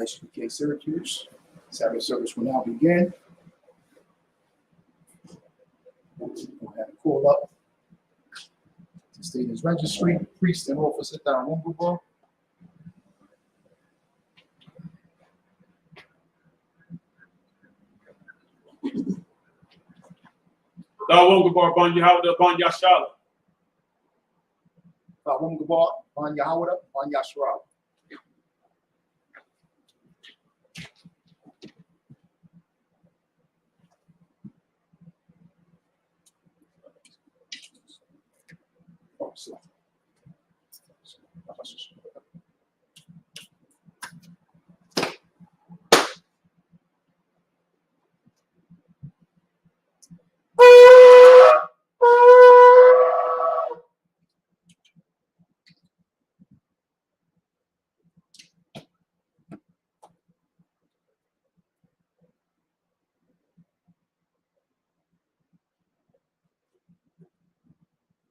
I.S.U.P.K Syracuse. Sabbath service will now begin. We'll have to call up to state his registry, priest and officer down Wongaba. Wongaba, Ban Yahawah, Ban Yashala. Wongaba, Ban Yahawah, Ban Yashala.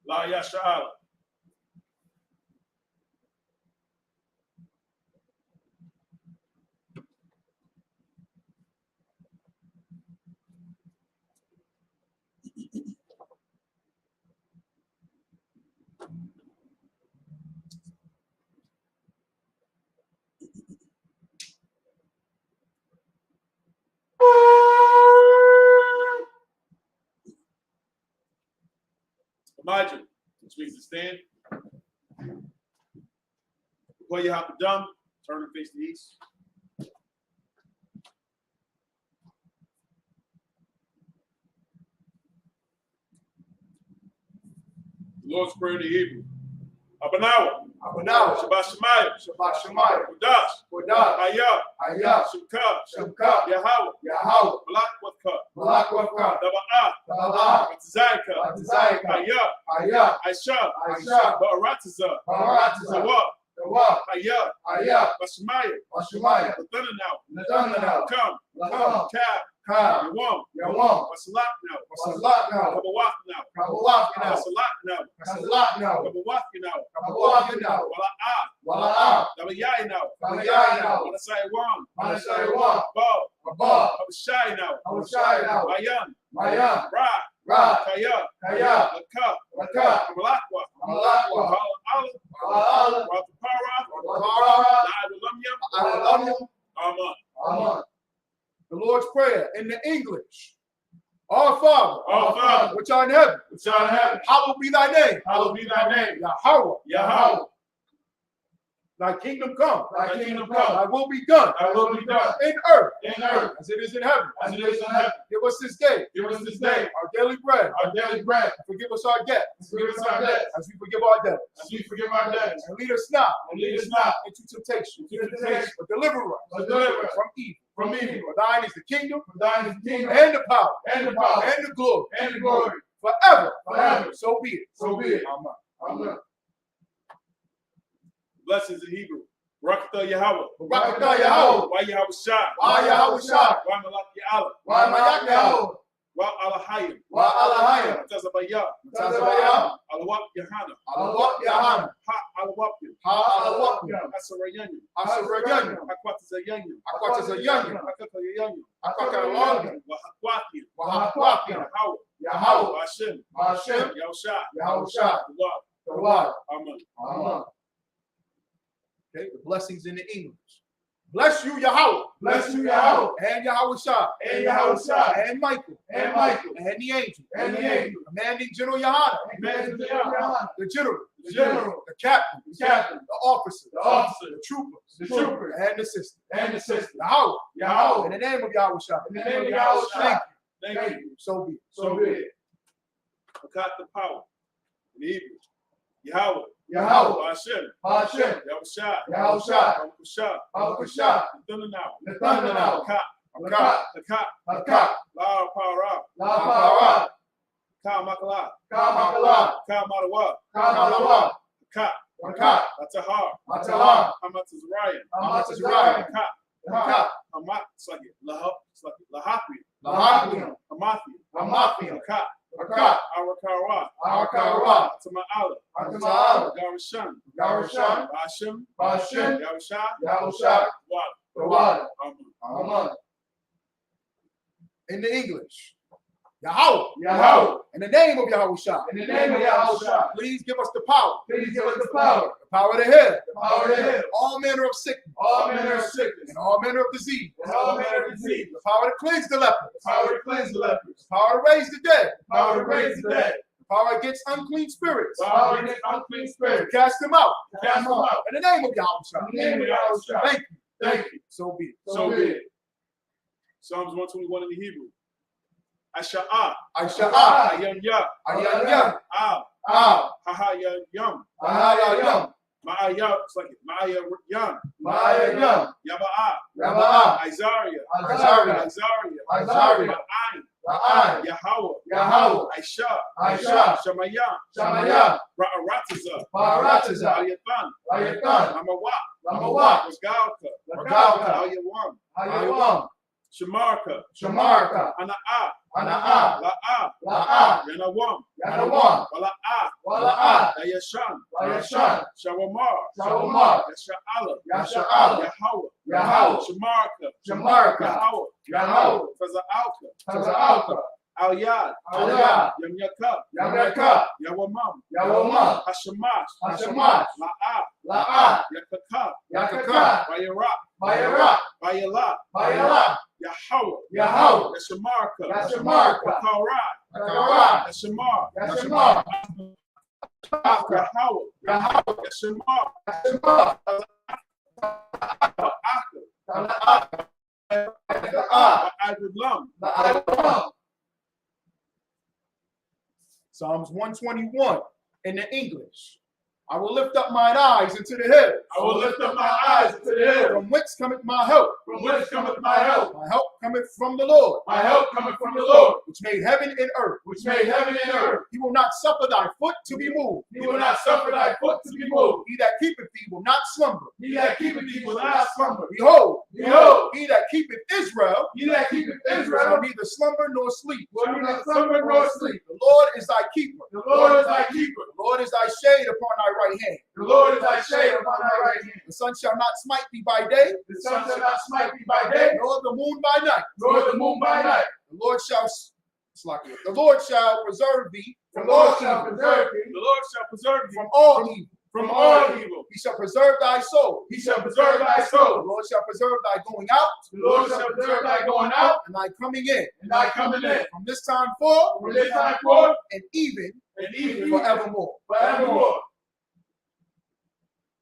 La Yashala. Imagine, which means to stand. Before you have to dumb, turn and face the east. The Lord's Prayer in the Hebrew. Abanawa. Abanawa. Shabbat Shemayim. Shabbat Shemayim. Kodash. Kodash. I.S.U.P.K. I.S.U.P.K. YAHANNA. Yahawah. Malak Daba'ah. Batizayka. I.S.U.P.K. I.S.U.P.K. Ba'aratiza. Tawah. Bashemayim. Bashemayim. Nathanael. Come. Kab. Yawam. Wasalat now. Kabawaf now. Wasalat now. Kabawaf now. Wala'ah. Dabayai now. Manasai Bob. Abishai now. Mayan. Ra. Kaya. Lakah. Kamalakwa. Amen. The Lord's Prayer in the English. Our Father, which art in heaven, hallowed be thy name. Yahawah. Thy kingdom come. Thy will be done. In earth. As it is in heaven. Give us this day. Our daily bread. Forgive us our debts. As we forgive our debtors. And lead us not into temptation. But deliver us from evil. For thine is the kingdom. And the power. And the glory. Forever. So be it. Amen. Blessings in Hebrew. Barakatah Yahawah. Why Yahawah Shai. Why Malak Ya'ala. Why Alahayim. Tazabaya. Alawap Yahanna. Ha Alawapim. Asarayanyu. Akwatazayanyu. Akakayanyu. Wahakwakim. Yahawah. Hashem. Yahushai. The Lord. Amen. Okay, the blessings in the English. Bless you, Yahawah. And Yahushai. And Michael. And the angel. Commanding General YAHANNA. The general. The captain. The officer. The troopers. And the sister. Yahawah. In the name of Yahushai. Thank you. So be it. Akat the power. In Hebrew. Yahawah. Hashem. Yahushai. Nathanael. Ka. La Para. Ka Makala. Ka Madawa. Ka. Atahar. Hamatazariah. Ka. Hamat. Lahapi. Hamathi. Ka. Arakara. Atama'ala. Garishan. Bashem. Yahushai. the water. Amen. In the English, Yahweh. Yahweh. In the name of Yahushua. In the name of Yahushua. Please give us the power. Please give us the power. The power to heal. The power to heal. All manner of sickness. All manner of sickness. And all manner of disease. And all manner of disease. The power to cleanse the lepers. The power to cleanse the lepers. The power to raise the dead. The power to raise the dead. The power against unclean spirits. The power against unclean To spirits. cast them out. To cast them out. In the name of Yahushua. In the name of Yahushua. Thank you. Thank you. So be it. So be it. Psalms 121 in the Hebrew. Asha'a. I-S-H-A-A. Ayam ya. Ayanya. Ah. Ah. Haha ya yum. Ahayayam. Ma'aya. It's like it. Ma'aya yum. Ma'ayayam. Yaba'a. Yaba'a. Izaria. Izaria. Izaria. Izaria. Ma'ayin. Ra'ai. Yahweh. Yahweh. Aisha. Aisha. Shamaya. Shamaya. Ra'aratiza. Ba'aratiza. Ayatan. Ayatan. Namawa. Namawa. Ragalka. Ragalka. Ayawam. Ayawam. Shamarka. Shamarka. Ana'a. Ana'a. La'a. La'a. Yanawam. Yanawam. Wala'a. Wala'a. Yashan. Yashan. Shawamar. Shawamar. Yasha'ala. Yasha'ala. Yahweh. Yahweh. Shamarka. Shamarka. Yahweh. Yahweh. Faza'alka. Taza'alka. Al-Yad. Al-Yad. Yamyaka. Yamyaka. Yawamam. Yawamam. Hashamash. Hashamash. La'a. La'a. Yakaka. Yakaka. Bayarak. Bayara. Bayala. Bayala. Yahweh. Yahweh. Yashamarka. Yashamarka. Karat. Karat. Yashamar. Yashamar. Yahweh. Yahweh. Yashamar. Yashamar. Aka. Tala'ah. Adullam. La'ayawam. Psalms 121 in the English. I will lift up mine eyes into the hills. I will lift up my eyes to the hill. From whence cometh my help? From whence cometh my help? My help cometh from the Lord, My help cometh from the Lord, which made heaven and earth. which made heaven and earth. He will not suffer thy foot to be moved. He will not suffer thy foot to be moved. He that keepeth thee will not slumber. He that keepeth thee will not slumber. Behold, Behold, he that keepeth Israel he that keepeth shall Israel neither slumber nor sleep. will neither slumber nor sleep. The Lord is thy keeper. The Lord is thy keeper. The Lord is thy shade upon thy right hand. The Lord is thy shade upon thy right hand. The sun shall not smite thee by day, The sun shall not smite thee by day, nor the moon by night. nor the moon by night. The Lord shall preserve thee The Lord shall preserve thee The Lord shall preserve thee from all evil. from all evil. He shall preserve thy soul. He shall preserve thy The soul. Lord shall preserve thy going out The Lord shall preserve thy going out and thy coming in and thy coming in. from this time forth From this time forth and even and even forevermore. forevermore.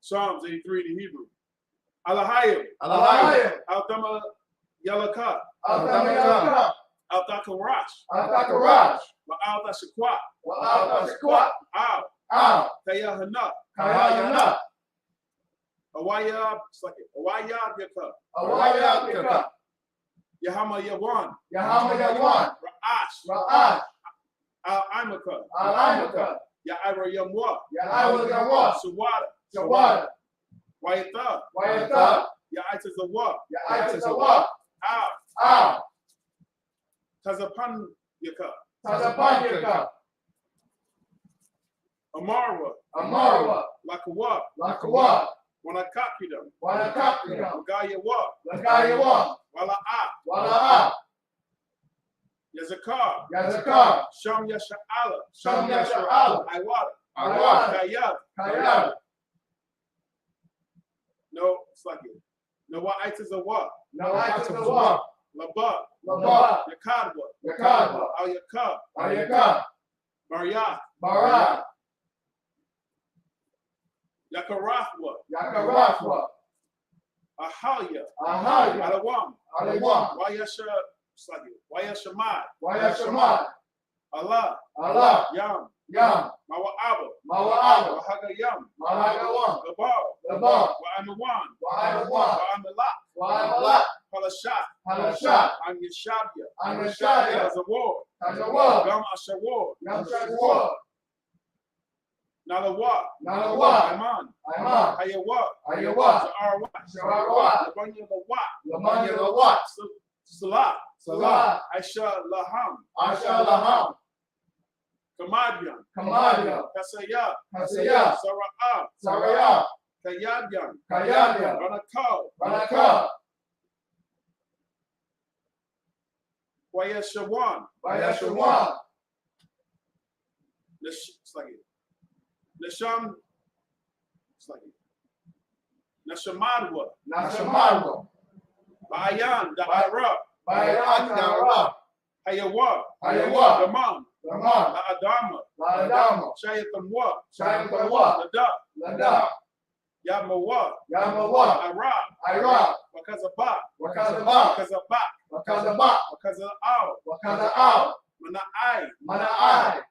Psalms 83 in the Hebrew. Alahayim. Alahayim. Altama Yalaka. Al-Tamiyaka. Altakarash. Al-Takarash. Wa'alta Shaqwa. Wa'al-Tashqwa. Al. Al. Kayahana. Kayayana. Awayab. It's like it. Awayab Yaka. Awayabika. Yahama Yawan. Yahama Yawan. Ra'ash. Ra'ash. Al-Imaka. Al-Imaka. Ya'ira Yamwa. Ya'awal Yawan. Sawada. Shawada. Wayatha. Wayatha. Ya'ita Zawa. Ya'aytazawa. Al. Al. Tazapan Yaka. Tazapanyaka. Amarwa. Amarwa. Lakawa. Lakawa. Wanakapidam. Wanakapika. Wagayawa. Lakayawa. Wala'a. Wala'a. Yazakar. Yazakar. Sham Yasha'ala. Sham Yasha'ala. Iwada. Iwada. Kayab. Kayab. No, it's like it. No, what ites a what? Na'aytazawa. Laba. Laba. Yakadwa. Yakadwa. Al Yakab. Ayaka. Maria. Barak. Yakarathwa. Yakarafwa. Ahalya. Ahaya. Alawam. Alawam. Wayasha. It's like it. Wayashamad. Wayashamad. Allah. Allah. Yam. Yam. Mawa'aba. Mawa'aba. Wahaga Yam. Mahagawam. Gabar. Labar. Wa'amawan. Wa'ayawam. Wa'amala. Wa'ayawam. Palashat. Halashat. I'm Yeshabia. Anashaya. Tazawar. Tazawar. Gam Ashawar. Yamshadwar. Nalawa. Nalawa. Iman. Iman. Hayawa. Ayawa. Za'arwa. Sharawa. Labanya Lawa. Lamanya Lawat. Salah. Salah. Aisha Laham. Asha Laham. Kamadian. Kamadia. Kasaya. Kasaya. Sara'ah. Saraya. Kayadian. Kayadia. Ranakal. Ranaka. Wayeshawan. YAHANNA. It's like it. Nisham. It's like it. Nashamadwa. Nashamadwa. Bayan. Da'ara. Bayandara. Hayawa. Hayawa. Daman. Raman. La'adama. Ladama. Shayatamwa. Shayatawa. Lada. Lada. Yamawa. Yamawa. Iraq. Iraq. Wakazaba. Wakazaba. Wakazaba. Wakazaba. Wakaza'al. Wakaza'al. Mana'ai. Mana'ai.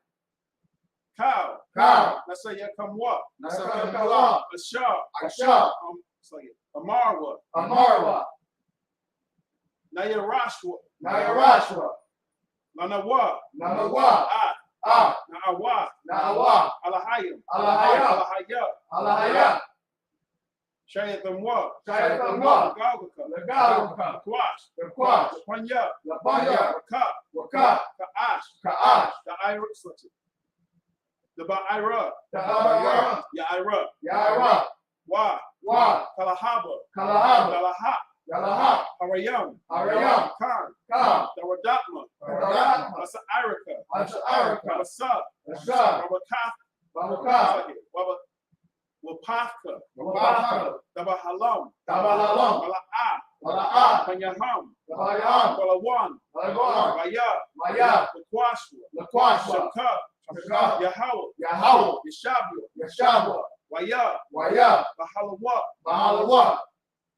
Cow. Cow. Nasayakamwa. Nasakawa. Ashar. Ashar. It's like it. Amarwa. Amarwa. Nayarashwa. Nayarashwa. Lanawa. Namawa. Ah. Na'awa. Na'awa. Alahayim. Alahaya. Alahaya. Alahaya. Shayatamwa. Shayatamwa. Gagaka. Lagawaka. Kwash. Lakwash. Lapanya. Lapanya. Waka. Waka. Ka'ash. Ka'ash. The Ba'ira. Ta'ara. Ya'ira. Yara. Wa. Wa. Kalahaba. Kalahaba. Galaha. Yalaha. Arayam. Arayam. Khan. Ka. Dawadatma. Dawadatma. Asa Irika. Asa Arika. Wasa. Asa. Wabakaf. Babaka. Wapafka. Wabaka. Dabahalam. Tabahalam. Wala'a. Wala'a. Panyaham. Tabayam. Walawan. Walawan. Waya. Maya. Wakwashwa. Lakwashwa. Shaka. Shaka. Yahawa. Yahawa. Yashabwa. Yashabwa. Waya. Waya. Bahalawa. Bahalawa.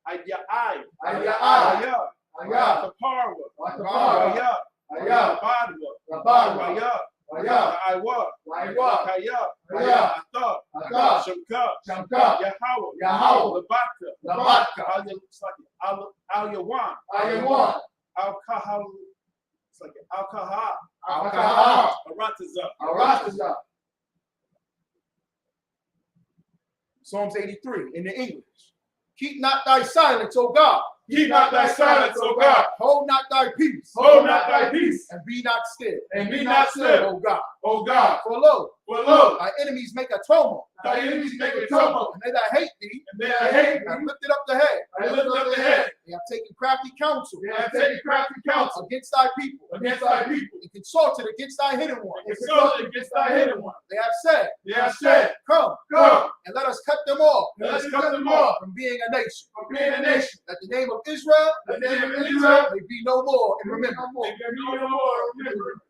Aya'ai. Aya'ai. Waya. Aya. Taparwa. Watapara. Waya. Aya. Badwa. Rabadwa. Waya. Waya. Aiwa. Waiwa. Kaya. Kaya. Ata. Ata. Shamka. Shamka. Yahawa. Yahawa. Labaka. Labaka. Al-Yawan. Ayawan. Al-Kahal. It's like Al-Kahal. Alkaha. Arataza. Arataza. Psalms 83 in the English. Keep not thy silence, O God. Keep not thy silence, O God. Hold not thy peace. Hold not thy peace. And be not still. And be not still, O God. O God. For lo, For lo, thy enemies make a tumult. thy enemies make a tumult. And they that hate thee And they that hate have thee, lifted up the head. I lift up the head. They have taken crafty counsel They have taken crafty counsel against thy people. against thy people. And consulted against thy hidden one. And consulted against thy hidden one. They have said, They have said, Come, come, and let us cut them off let us cut them off from being a nation. from being a nation. That the name of Israel The name of Israel may be no more in remembrance. may be no more remembrance.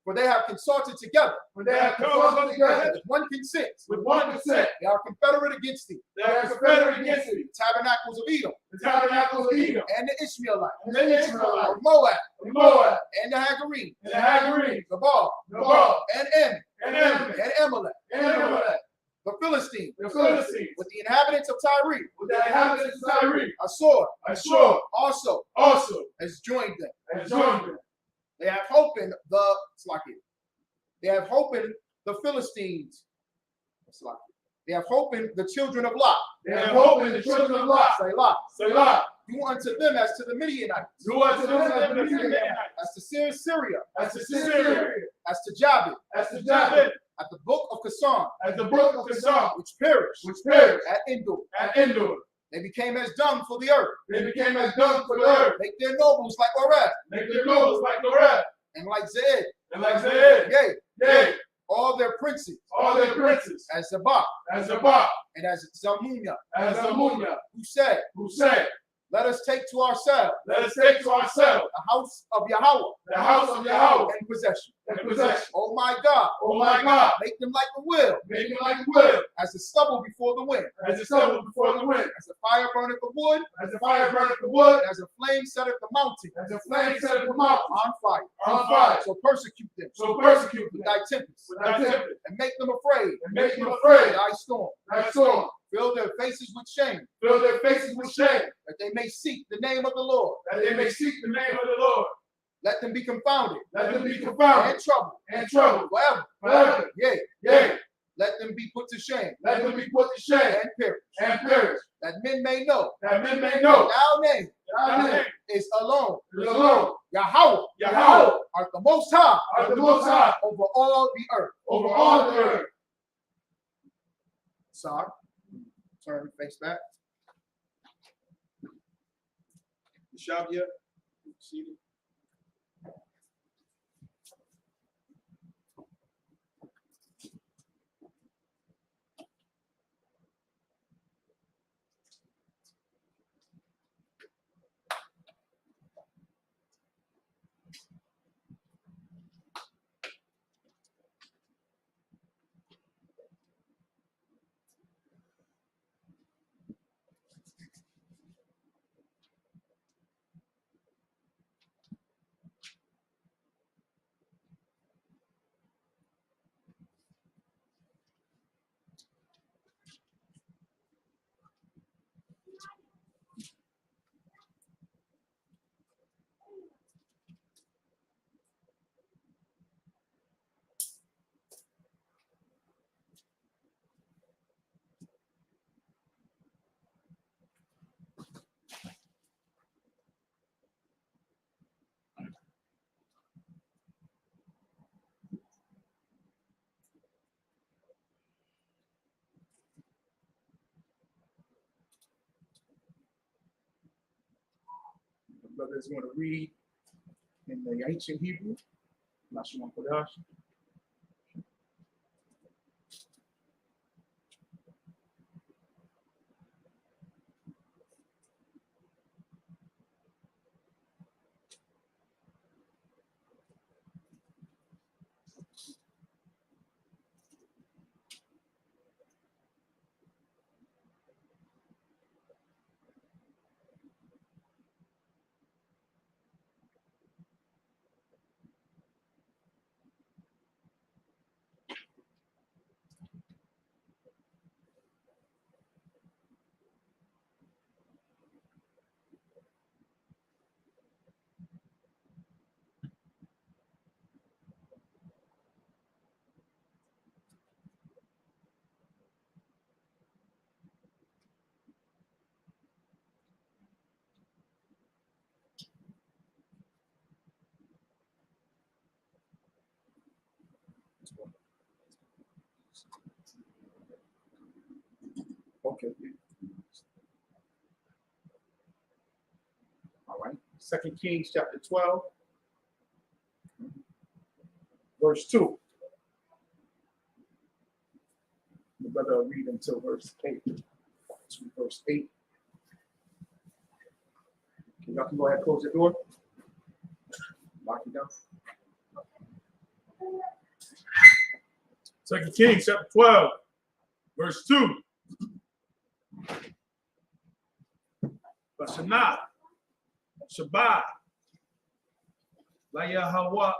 For they have consulted together For they have consulted together with one consent. with one consent. They are confederate against thee. They are confederate against thee. The tabernacles of Edom The tabernacles of Edom, and the Ishmaelites, and the Israelites, of Moab and Moab, and the Hagarene, and the Hagarene, Gabal Nabal, and Ammon and Ammon, and Amalek, and Amalek, the Philistines, the Philistines, with the inhabitants of Tyre. with the inhabitants of Tyre. A sword Ashur also also has joined them. has joined them. They have opened the They have opened the Philistines. They have opened the children of Lot. They have opened the children of Lot. Selah. Selah. Do unto them as to the Midianites, Do unto them as the Midianites, as to Syria, as to Syria, as to Jabin, as to Japheth, at the brook of Kasan, as the brook of Kasam, which perished which perished at Endor. at Endor. They became as dung for the earth. They became as dung for the earth. Make their nobles like Oreb, Make their nobles like Oreb, and like Zeed. and like Zeed. Yea, Yea, all their princes, all their princes, as Zabak, as Zabak, and as Zalmunna, as Amunya, who said, who said, Let us take to ourselves let us take to ourselves the house of Yahweh the house of Yahweh and possession. and possession. Oh my God, Oh my God, make them like the will, make it like wood, as the stubble before the wind, as the stubble before the wind, as the fire burneth the wood, as the fire burneth the wood, and as a flame setteth the mountain as the flame set the mountain on fire. on fire. So persecute them So persecute with them thy tempest, with thy tempest, and make them afraid and make them with afraid thy storm. thy storm. Fill their faces with shame, Fill their faces with shame, that they may seek the name of the Lord. that they may seek the name of the Lord. Let them be confounded Let them be confounded and troubled and troubled forever. forever. Yea, Yea, let them be put to shame let them be put to shame and perish, and perish, that men may know that men may know thy name that thy name is alone. is alone. Yahweh, Yahweh, art the most high are the Most High over all the earth. over all the earth. Sorry. Turn face back. Shabia, seated. Brother is going to read in the ancient Hebrew. Lashon Kodash. Okay. All right. 2 Kings chapter 12, verse 2. The brother will read until verse 8. To verse 8. Y'all can go ahead and close the door. Lock it down. 2 Kings chapter 12, verse 2. Bashanah, Shabbat, La Yahweh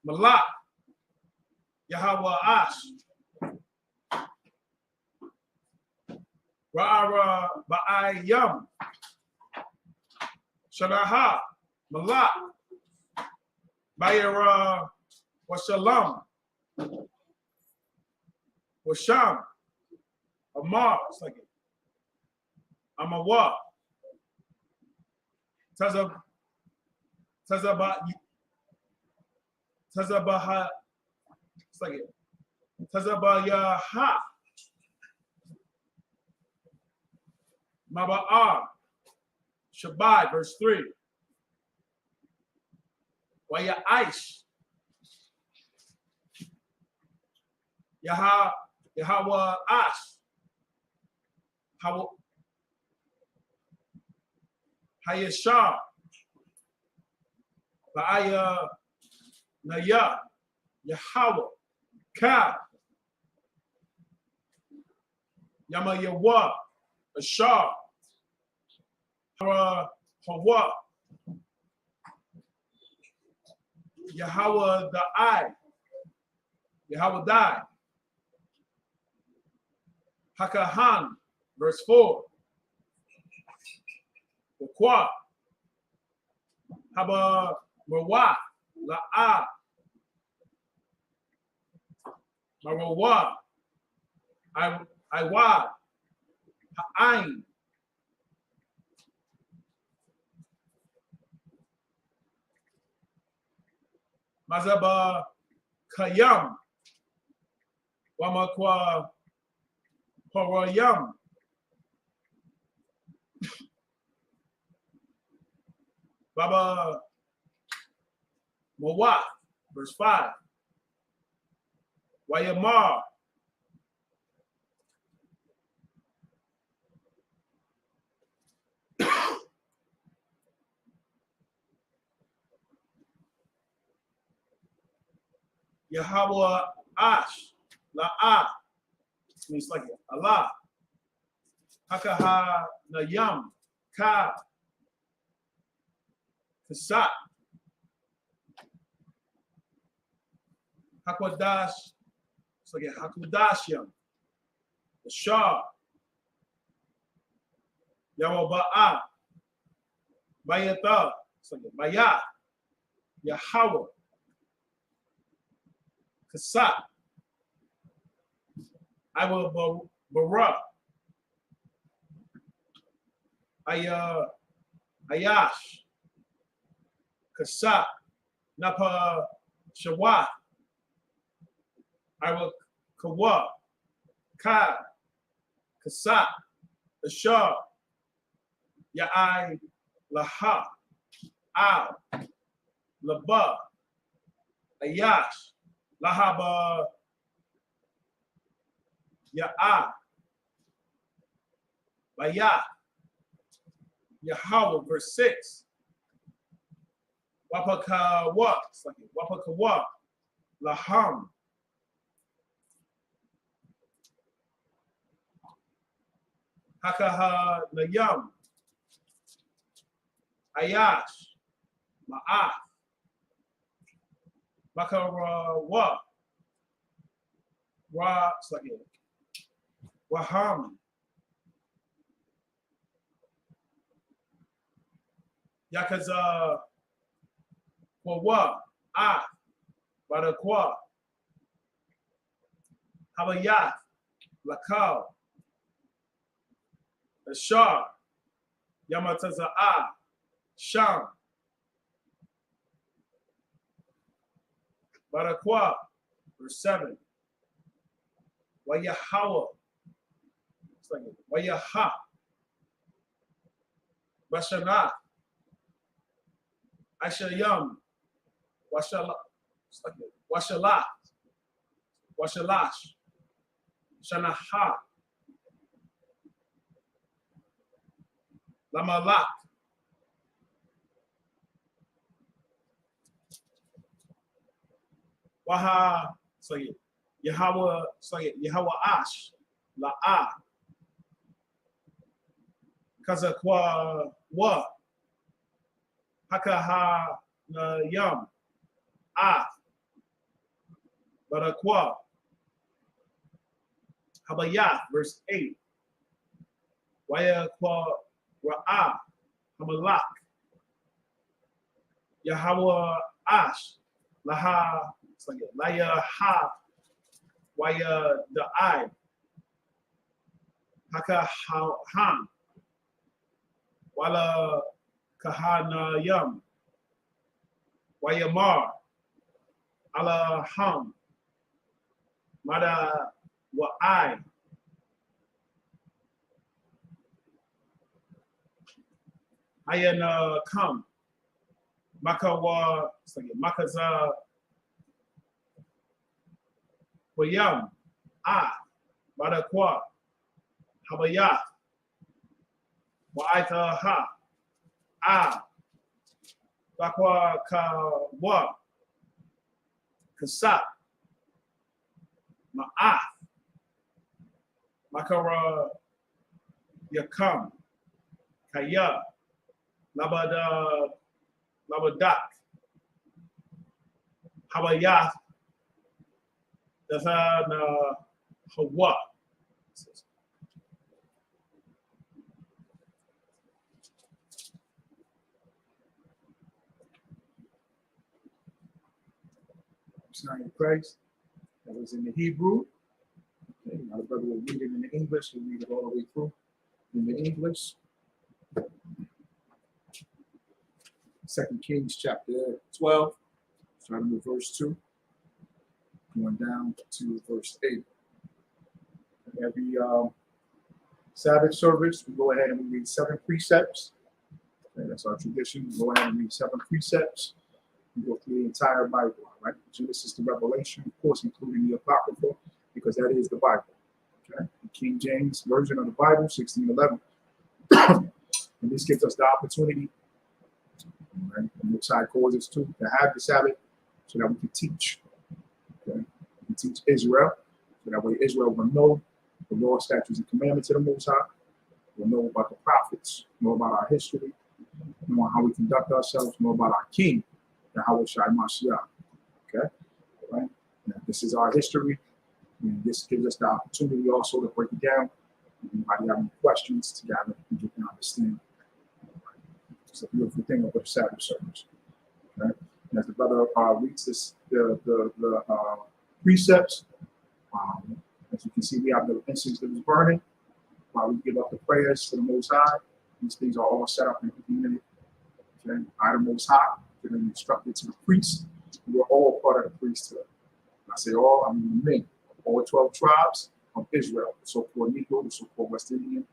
Malak, Yahweh Ash, Ra'ara Ba'ayam, Shanaha, Malak, Bayara Washalam, Washam, Amar, it's like it. Amawa, Tazabaha, it's like it. Tazabayaha, Maba'ar, Shabbat, verse 3. Wayaish, Yahweh Ash, Hayashah, Ba'aya Naya, Yahweh, Ka, Yama Yahweh, Ashar, Hawa, Yahweh the I, Yahweh Dai, Hakahan, verse 4. Kwa, Haba Mawa, La'a, Marawa, Iwa, Ha'ain, Mazaba Kayam, Wamakwa Horayam, Baba Mawat, verse 5. Wayamar, Yahweh Ash, La'a, means like Allah, Hakaha Nayam, Ka, Kasat, Hakwadash, it's like Hakudashyam, the Shah, Yahweh Bayata, it's like Bayat, Yahweh, Kasat, I will Bara, Ayash, Kasat, Napa Shawat, I will Kawa, Ka, Kasat, Ashar, Ya'ai Laha, Al, Laba, Ayash, Lahaba, Ya'ah, Bayah, Yahweh, verse 6. Wapakawa, Wapakawa, Laham, Hakaha Nayam, Ayash, Ma'ah, Bakarawa, Ra, Waham, Yakaza, Wawa, Ah, Barakwa, Habayat, Lakal, Ashar, Yamataza'a, Sham, Barakwa, verse 7. Wayahawa, Wayaha, Bashana, Ashayam, Washalah, Washalash, Shanaha, Lamalak, Waha, Yahweh, Yahweh Ash, La'ah, Kazakwa, Wa, Hakaha, Yam, Ah, Barakwa, Habayah, verse 8. Wayakwa, Ra'ah, Hamalak, Yahweh Ash, Laha, Laya Ha, Waya Da'ai, Haka Han, Wala Kahana Yam, Wayamar, Allah Ham, Mada Wa'ai, Ayana Kam, Makawa, Makaza Wayam, Ah, Madakwa, Habayat, Wa'aita Ha, Ah, Bakwa Kawa, Kasat, Ma'af, Makara Yakam, Kaya, Labadak, Habayat, Dathana Hawa. Sign of Christ. That was in the Hebrew. Okay, now the brother will read it in the English. He'll read it all the way through in the English. 2 Kings chapter 12, starting with verse 2, going down to verse 8. Every Sabbath service, we go ahead and we read 7 precepts. Okay, that's our tradition. We go ahead and read 7 precepts. We go through the entire Bible, right? Genesis to Revelation, of course, including the Apocrypha, because that is the Bible. Okay, the King James version of the Bible, 1611. And this gives us the opportunity, right? The Most High calls us to have the Sabbath so that we can teach. Okay, we can teach Israel, so that way Israel will know the law, statutes, and commandments of the Most High. We'll know about the prophets, know about our history, know how we conduct ourselves, know about our King, Yahweh Shai Mashiach. Okay, right? Now, this is our history, and this gives us the opportunity also to break it down. If anybody have any questions, together we get to understand. It's a beautiful thing about the Sabbath service. Okay, and as the brother reads this, the precepts. As you can see, we have the incense that is burning while we give up the prayers to the Most High. These things are all set up and implemented. Okay, by the Most High, they're instructed to the priest. We're all part of the priesthood. When I say all, I mean men, all 12 tribes of Israel, the so-called Negro, the so-called West Indian,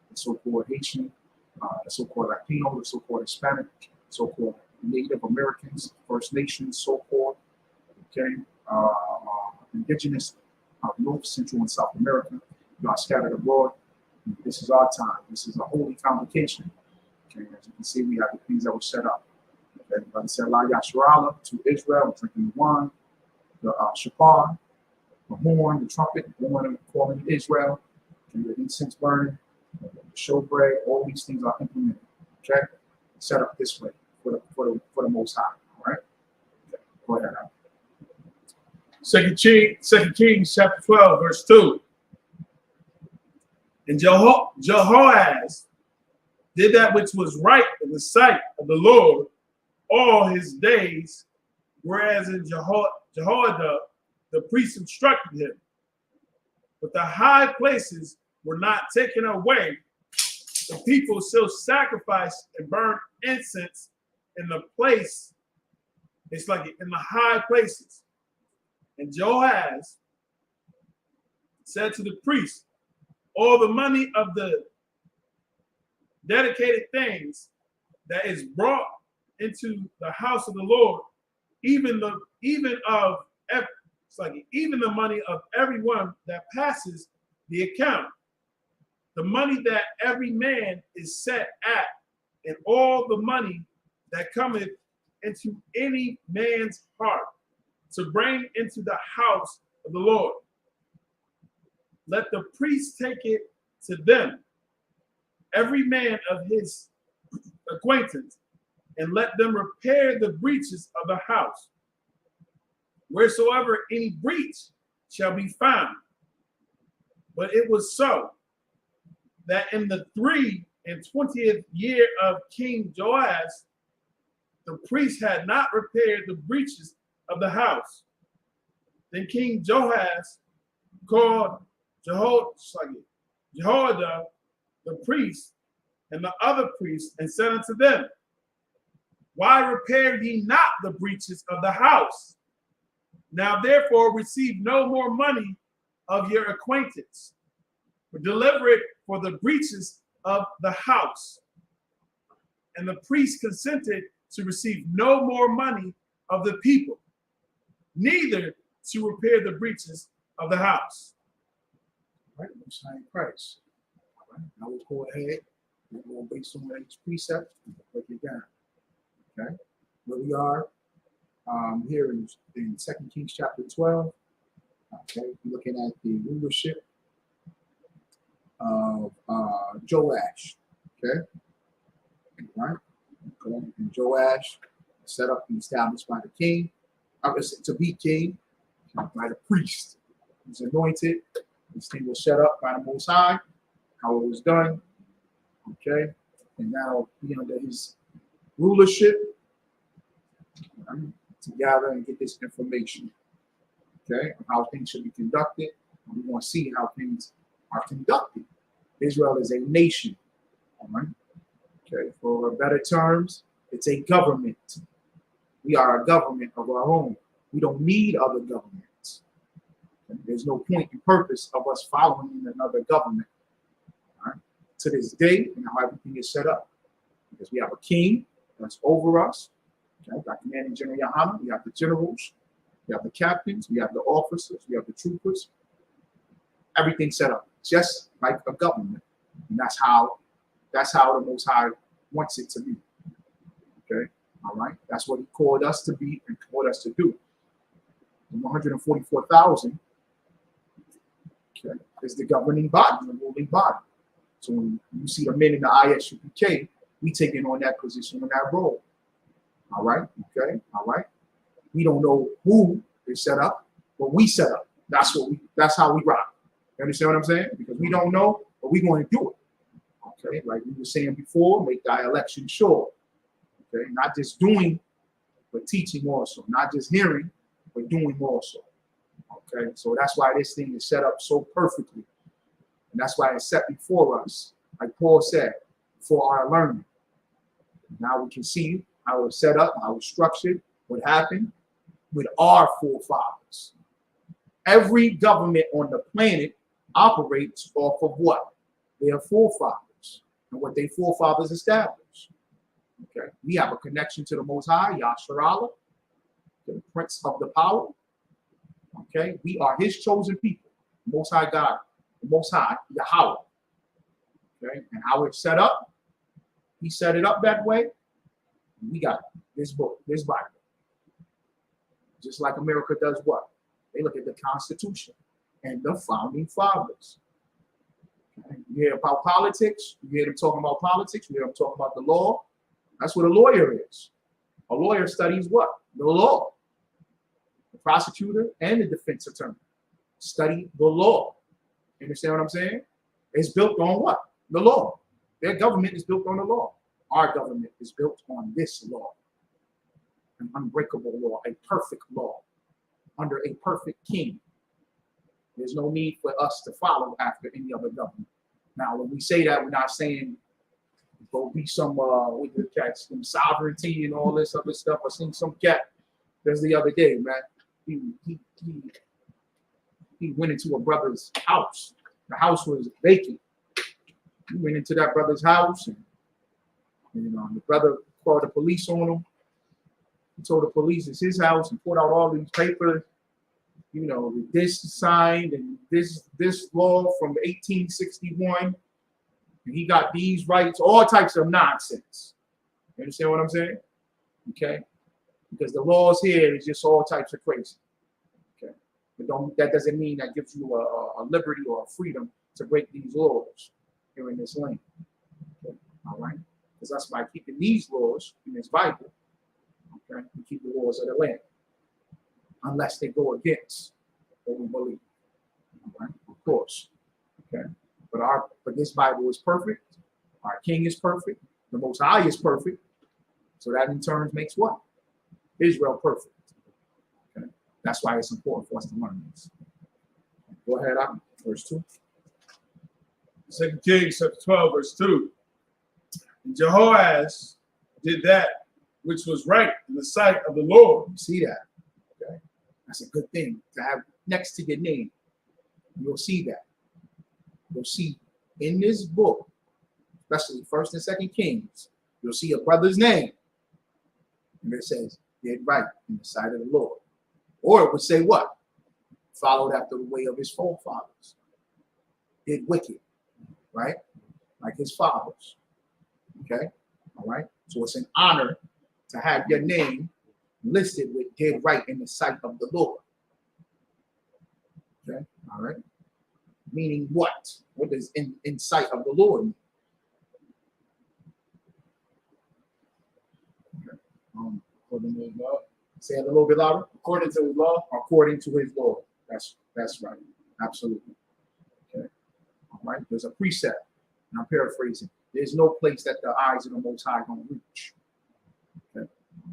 the so-called Haitian, the so-called Latino, the so-called Hispanic, so-called Native Americans, First Nations, so-called, okay, indigenous North, Central, and South America. You are scattered abroad. This is our time. This is a holy convocation. Okay, as you can see, we have the things that were set up. Okay, brother said, La Yasharala to Israel, drinking the wine, the shofar, the horn, the trumpet, blowing, calling Israel, okay, the incense burning, the showbread, all these things are implemented. Okay, set up this way for the Most High. All right, okay. Go ahead. Second Kings chapter 12, verse 2. And Jehoahaz did that which was right in the sight of the Lord all his days, whereas in Jehoiada the priest instructed him. But the high places were not taken away. The people still sacrificed and burned incense in the place. It's like in the high places. And Jehoahaz said to the priest, all the money of the dedicated things that is brought into the house of the Lord, even the money of everyone that passes the account, the money that every man is set at, and all the money that cometh into any man's heart, to bring into the house of the Lord. Let the priest take it to them, every man of his acquaintance, and let them repair the breaches of the house, wheresoever any breach shall be found. But it was so that in the 23rd year of King Joash, the priest had not repaired the breaches of the house. Then King Joash called Jehoiada the priest and the other priests and said unto them, why repair ye not the breaches of the house? Now therefore receive no more money of your acquaintance, but deliver it for the breaches of the house. And the priest consented to receive no more money of the people, neither to repair the breaches of the house. All right, Most High in Christ. All right, now we'll go ahead. We're going based on each precept and break it down. Okay, where we are here in 2 Kings chapter 12. Okay, we're looking at the rulership of Joash. Okay, all right. Okay. And Joash set up and established by the king, to be king, by the priest. He was anointed. This thing was set up by the Most High. How it was done. Okay, and now be under his rulership to gather and get this information. Okay, on how things should be conducted. And we want to see how things are conducted. Israel is a nation. All right. Okay, for better terms, it's a government. We are a government of our own. We don't need other governments. And there's no point and purpose of us following another government. All right. To this day, and how everything is set up. Because we have a king that's over us. Okay, we got Commanding General YAHANNA, we have the generals, we have the captains, we have the officers, we have the troopers. Everything set up, just like a government. And that's how the Most High wants it to be. Okay, all right. That's what he called us to be and called us to do. The 144,000, okay, is the governing body, the ruling body. So when you see the men in the I.S.U.P.K, we taking on that position and that role. All right, okay, all right. We don't know who is set up, but we set up. That's how we rock. You understand what I'm saying? Because we don't know, but we're going to do it. Okay, like we were saying before, make thy election sure. Okay, not just doing, but teaching also. Not just hearing, but doing also. Okay, so that's why this thing is set up so perfectly. And that's why it's set before us, like Paul said, for our learning. Now we can see how it's set up, how it's structured, what happened with our forefathers. Every government on the planet operates off of what? Their forefathers. and what their forefathers established. Okay, we have a connection to the Most High, Yahshua, the Prince of the Power. Okay, we are His chosen people, Most High God, the Most High Yahweh. Okay, and how it's set up, He set it up that way. We got this book, this Bible. Just like America does what? They look at the Constitution and the founding fathers. Okay? You hear about politics, you hear them talking about politics, you hear them talking about the law. That's what a lawyer is. A lawyer studies what? The law. The prosecutor and the defense attorney study the law. You understand what I'm saying? It's built on what? The law. Their government is built on the law. Our government is built on this law. An unbreakable law, a perfect law, under a perfect king. There's no need for us to follow after any other government. Now, when we say that, we're not saying go be some with the cats, some sovereignty and all this other stuff. I seen some cat just the other day, man. He went into a brother's house. The house was vacant. He went into that brother's house, and the brother called the police on him. He told the police it's his house and put out all these papers, this signed and this law from 1861. And he got these rights, all types of nonsense. You understand what I'm saying? Okay? Because the laws here is just all types of crazy. Okay? But that doesn't mean that gives you a liberty or a freedom to break these laws here in this land. Okay? All right? Because that's by keeping these laws in this Bible, okay, we keep the laws of the land. Unless they go against what we believe. All right? Of course. Okay. But this Bible is perfect. Our King is perfect. The Most High is perfect. So that in turn makes what? Israel perfect. Okay. That's why it's important for us to learn this. Go ahead, verse 2. 2 Kings chapter 12, verse 2. And Jehoaz did that which was right in the sight of the Lord. You see that? Okay. That's a good thing to have next to your name. You'll see that. You'll see in this book, especially 1st and 2nd Kings, you'll see a brother's name. And it says, did right in the sight of the Lord. Or it would say what? Followed after the way of his forefathers. Did wicked, right? Like his fathers. Okay? All right? So it's an honor to have your name listed with did right in the sight of the Lord. Okay? All right? Meaning what? What does in sight of the Lord mean? Okay. According to his law. Say it a little bit louder. According to his law. According to his law. That's right. Absolutely. Okay. All right. There's a precept. And I'm paraphrasing. There's no place that the eyes of the Most High don't reach. Okay.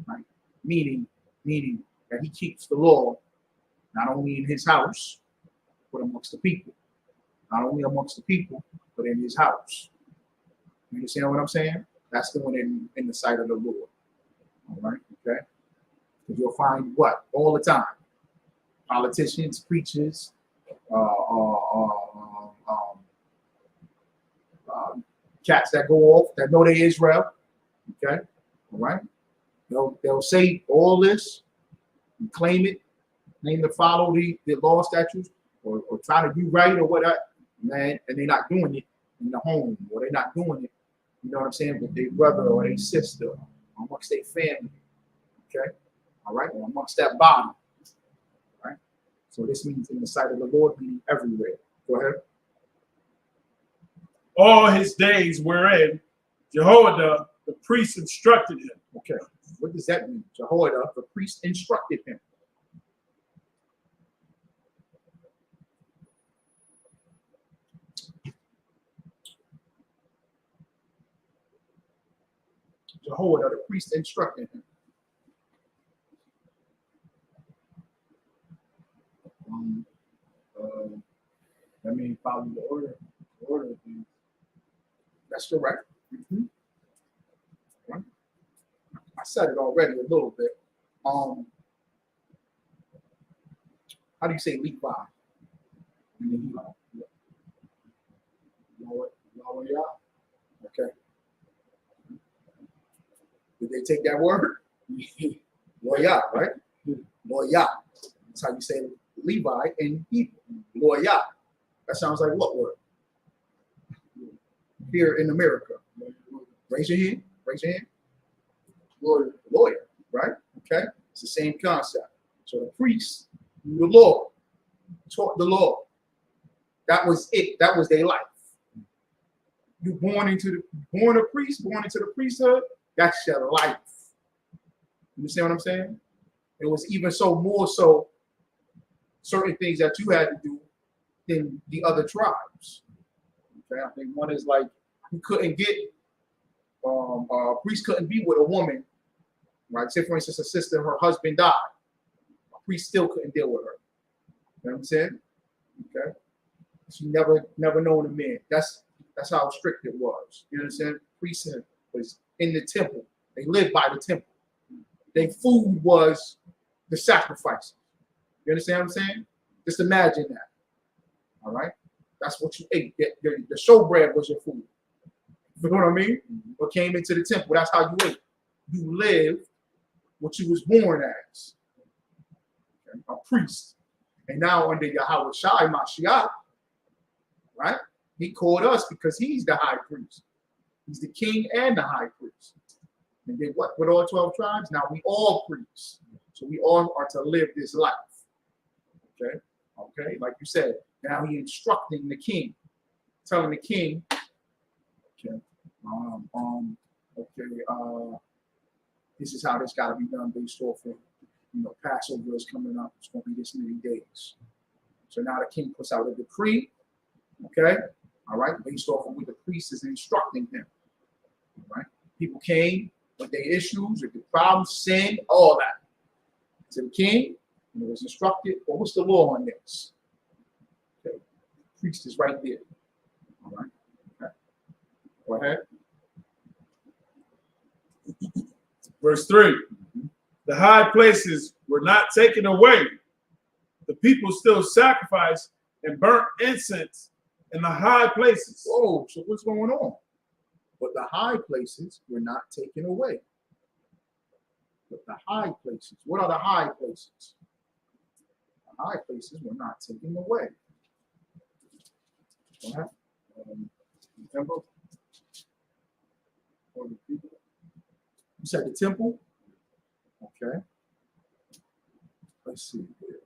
All right. Meaning that he keeps the law not only in his house, but amongst the people. Not only amongst the people, but in his house. You understand what I'm saying? That's the one in the sight of the Lord. All right, okay? Because you'll find what? All the time. Politicians, preachers, cats that go off, that know they Israel. Okay? All right? They'll say all this, and claim it, claim to follow the law, statutes, or try to do right or whatever. Man, and they're not doing it in the home, or they're not doing it, you know what I'm saying, with their brother or their sister, amongst their family, okay, all right, or amongst that body, right? So this means in the sight of the Lord, meaning everywhere. Go ahead. All his days wherein Jehoiada the priest instructed him. Okay, what does that mean? Jehoiada the priest instructed him. Jehoiada the priest instructed him. That means follow the order. The order of things. That's correct. Right. I said it already a little bit. How do you say Levi? Yahweh, Yahweh, Yah. Okay. Did they take that word? Loyal, right? Loyal. That's how you say Levi in Hebrew. Loyal. That sounds like what word? Here in America. Raise your hand. Raise your hand. Lawyer. Lawyer, right? Okay. It's the same concept. So the priest knew the law, taught the law. That was it. That was their life. You born a priest, born into the priesthood, that's your life. You understand what I'm saying? It was even so more so certain things that you had to do than the other tribes. Okay, I think one is like you couldn't get a priest couldn't be with a woman, right? Say for instance, a sister, her husband died. A priest still couldn't deal with her. You know what I'm saying? Okay. She never known a man. That's how strict it was. You understand? Priesthood was in the temple. They lived by the temple. Their food was the sacrifices. You understand what I'm saying? Just imagine that. All right? That's what you ate. The showbread was your food. You know what I mean? What came into the temple, that's how you ate. You lived what you was born as. Okay? A priest. And now under Yahweh Shai Mashiach, right? He called us because he's the high priest. He's the king and the high priest. And then what with all 12 tribes? Now we all priests. So we all are to live this life. Okay? Okay, like you said, now he instructing the king, telling the king, okay, this is how this gotta be done based off of, Passover is coming up, it's gonna be this many days. So now the king puts out a decree, okay, all right, based off of what the priest is instructing him. All right, people came with their issues, with the problems, sin, all that. To the king, and it was instructed, well, what's the law on this? Okay, the priest is right there. All right, okay. Go ahead. Verse 3. The high places were not taken away. The people still sacrificed and burnt incense in the high places. Oh, so what's going on? But the high places were not taken away. But the high places, what are the high places? The high places were not taken away. Go ahead. Remember? You said the temple? Okay. Let's see here.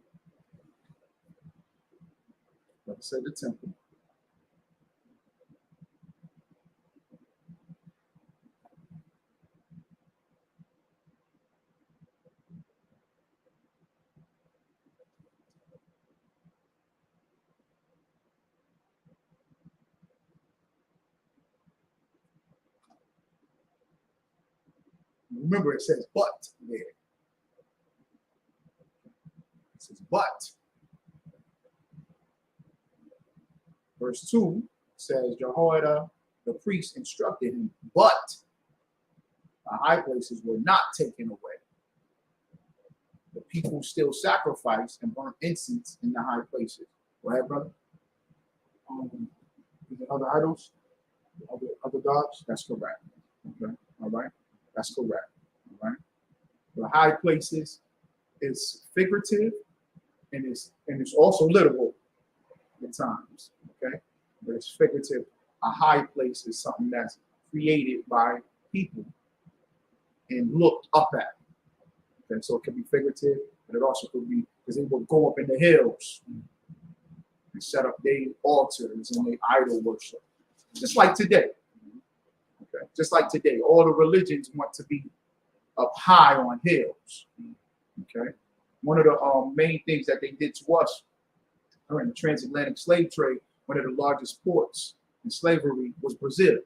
Let's say the temple. Remember, it says but there. It says but. Verse 2 says, Jehoiada, the priest, instructed him, but the high places were not taken away. The people still sacrificed and burnt incense in the high places. Go ahead, brother. The other idols, other gods? That's correct. Okay, all right. That's correct. All right. The high places is figurative and it's also literal at times. Okay, but it's figurative. A high place is something that's created by people and looked up at. Okay, so it can be figurative, but it also could be because they would go up in the hills and set up their altars and their idol worship, just like today. Okay, just like today, all the religions want to be up high on hills. Okay, one of the main things that they did to us during the transatlantic slave trade, one of the largest ports in slavery was Brazil.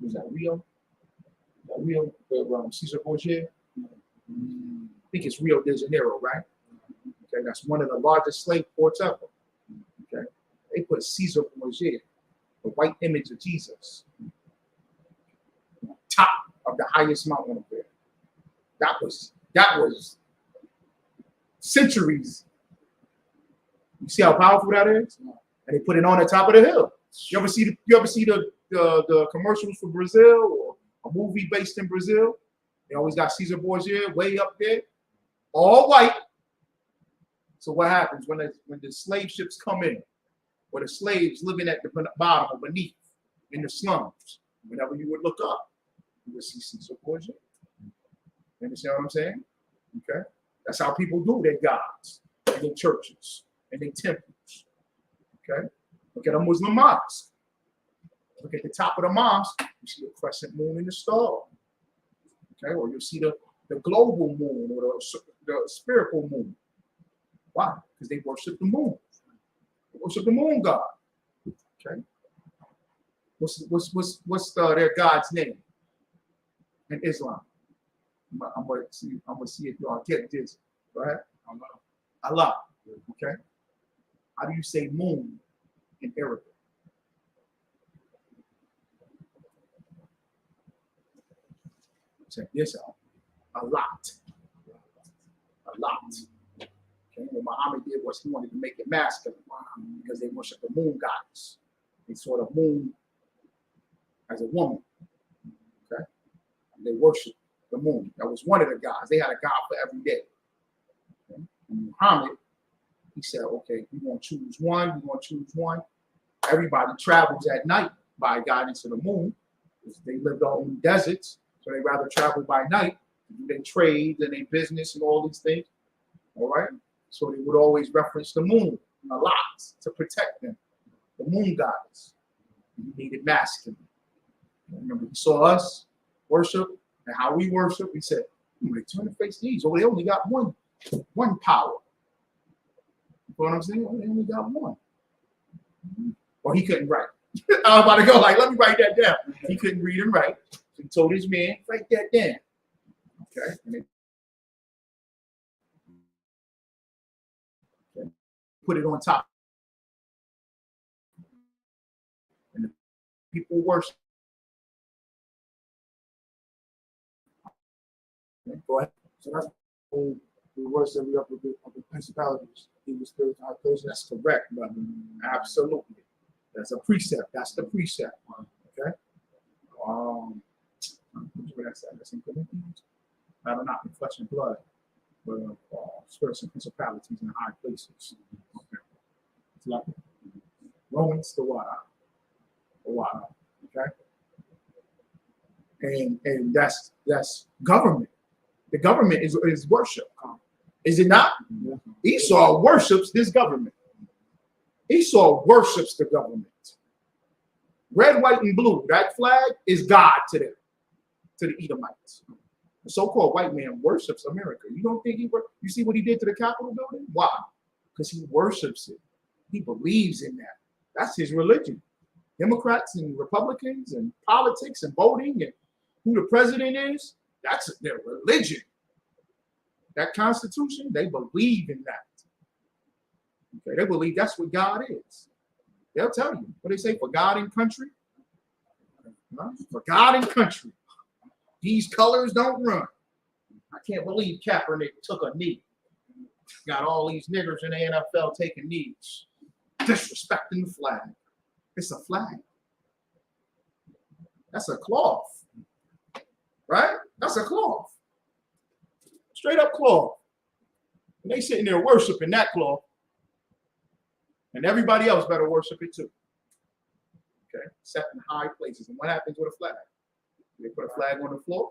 Was that Rio? Rio, Caesar Borgia? I think it's Rio de Janeiro, right? Okay, that's one of the largest slave ports ever. Okay, they put Caesar Borgia, the white image of Jesus, on top of the highest mountain up there. That was centuries. You see how powerful that is? And they put it on the top of the hill. You ever see the commercials for Brazil or a movie based in Brazil, they always got Caesar Borgia way up there, all white. So what happens when the slave ships come in, or the slaves living at the bottom or beneath in the slums? Whenever you would look up, you would see Caesar Borgia. You understand what I'm saying? Okay, that's how people do their gods and their churches and their temples. Okay, look at a Muslim mosque. Look at the top of the mosque, you see a crescent moon and the star. Okay, or you'll see the global moon or the spherical moon. Why? Because they worship the moon. They worship the moon god. Okay. What's their god's name in Islam? I'm gonna see if y'all get this. Go ahead. Allah. Okay. How do you say moon in Arabic? Check this out. A lot. Okay. What Muhammad did was he wanted to make it masculine because they worship the moon goddess. They saw the moon as a woman. Okay. And they worship the moon. That was one of the gods. They had a god for every day. Okay. And Muhammad, he said, okay, we're going to choose one. Everybody travels at night by guidance of the moon. They lived all in deserts, so they rather travel by night to do their trades and their business and all these things. All right? So they would always reference the moon a lot to protect them. The moon goddess. You needed masculine. Remember, he saw us worship and how we worship. He said, they turn to face these. Oh, they only got one power. You know what I'm saying? They only got one. Or he couldn't write. I was about to go like, let me write that down. He couldn't read and write. So he told his man, write that down. Okay. And they put it on top. And the people worship. Go ahead. So that's the worst that we up with the principalities. He was still high places. That's correct, brother. Absolutely. That's a precept. That's the precept. Okay. That's in Corinthians. I don't know in flesh and blood, but spirits and principalities in high places. Okay. It's like Romans, the water. Okay. And that's government. The government is worship. Is it not? Yeah. Esau worships this government. Esau worships the government. Red, white, and blue, that flag is God to them, to the Edomites. The so-called white man worships America. You don't think you see what he did to the Capitol building? Why? Because he worships it. He believes in that. That's his religion. Democrats and Republicans and politics and voting and who the president is, that's their religion. That Constitution, they believe in that. Okay, they believe that's what God is. They'll tell you what they say for God and country. Huh? For God and country, these colors don't run. I can't believe Kaepernick took a knee. Got all these niggers in the NFL taking knees, disrespecting the flag. It's a flag. That's a cloth, right? That's a cloth. Straight up cloth. And they sitting there worshiping that cloth. And everybody else better worship it too. Okay, set in high places. And what happens with a flag? They put a flag on the floor.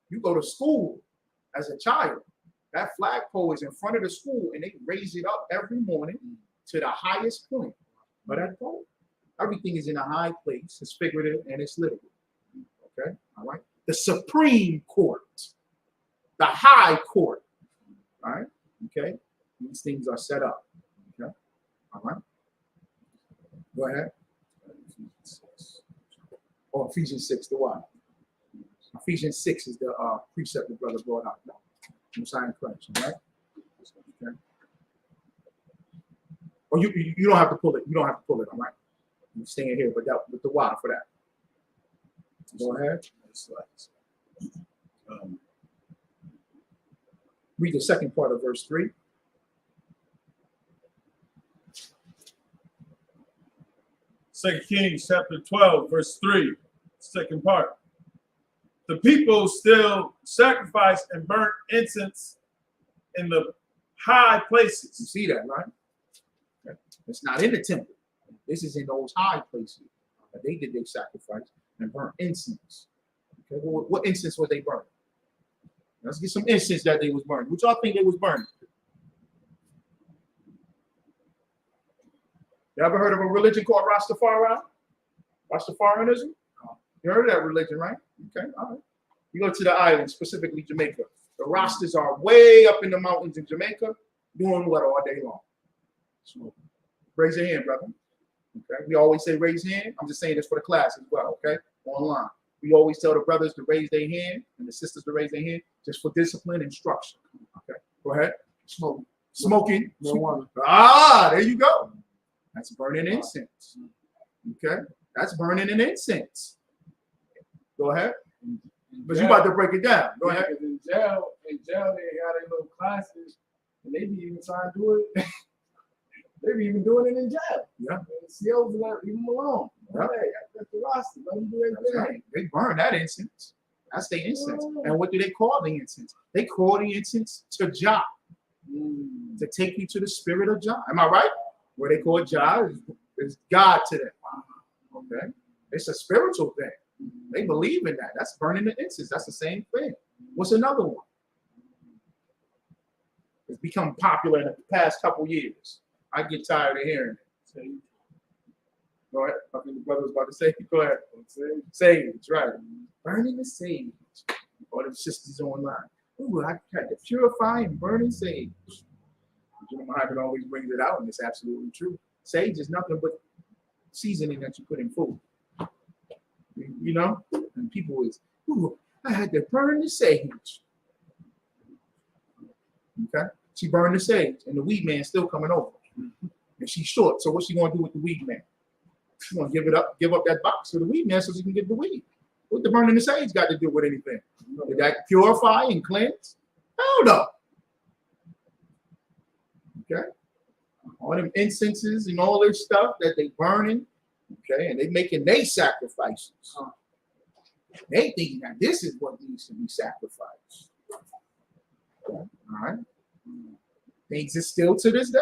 You go to school as a child, that flagpole is in front of the school and they raise it up every morning to the highest point of that pole. Everything is in a high place. It's figurative and it's literal. Okay, all right. The Supreme Court, the High Court. All right, okay. These things are set up. Okay, all right. Go ahead. Oh, Ephesians 6, the what? Ephesians 6 is the precept the brother brought out. Messiah Christ, all right? Okay. Oh, you don't have to pull it. You don't have to pull it, all right? I'm staying here, but that with the why for that. Go ahead. Read the second part of verse 3. 2 Kings chapter 12, verse 3, second part. The people still sacrificed and burnt incense in the high You places. see that, right? Okay. It's not in the temple. This is in those high places. They did their sacrifice and burnt incense. Okay, what incense was they burning? Let's get some incense that they was burning. What y'all think they was burning? You ever heard of a religion called Rastafari? Rastafarianism? You heard of that religion, right? Okay, all right. You go to the island, specifically Jamaica. The Rastas are way up in the mountains in Jamaica, doing what all day long? So, raise your hand, brother. Okay, we always say raise hand. I'm just saying this for the class as well, okay? Online. We always tell the brothers to raise their hand and the sisters to raise their hand just for discipline and structure. Okay, go ahead. Smoking. Marijuana. Ah, there you go. That's burning incense. Okay, that's burning an incense. Go ahead. But you about to break it down. Go ahead. In jail, they got their little classes, and they be even trying to do it. They be even doing it in jail. Yeah. And the COs leave them alone. Yeah. Hey, that's the roster. Let them do their That's thing. right. They burn that incense. That's the incense. Oh. And what do they call the incense? They call the incense to Jah, to take you to the spirit of Jah. Am I right? Where they call Jah is God to them. Okay? It's a spiritual thing. They believe in that. That's burning the incense. That's the same thing. What's another one? It's become popular in the past couple years. I get tired of hearing it. Go ahead. I think the brother was about to say. Go ahead. Sage, right. Burning the sage. Or the sisters online. Ooh, I had to purify and burning sage. Muhammad always brings it out, and it's absolutely true. Sage is nothing but seasoning that you put in food. You know? And people is, ooh, I had to burn the sage. Okay? She burned the sage, and the weed man's still coming over. And she's short, so what's she gonna do with the weed man? She's gonna give up that box for the weed man so she can get the weed. What the burning the sage got to do with anything? Did that purify and cleanse? Hell no. Okay? All them incenses and all this stuff that they burning, okay, and they making their sacrifices. They thinking that this is what needs to be sacrificed. Okay. All right? Things are still to this day.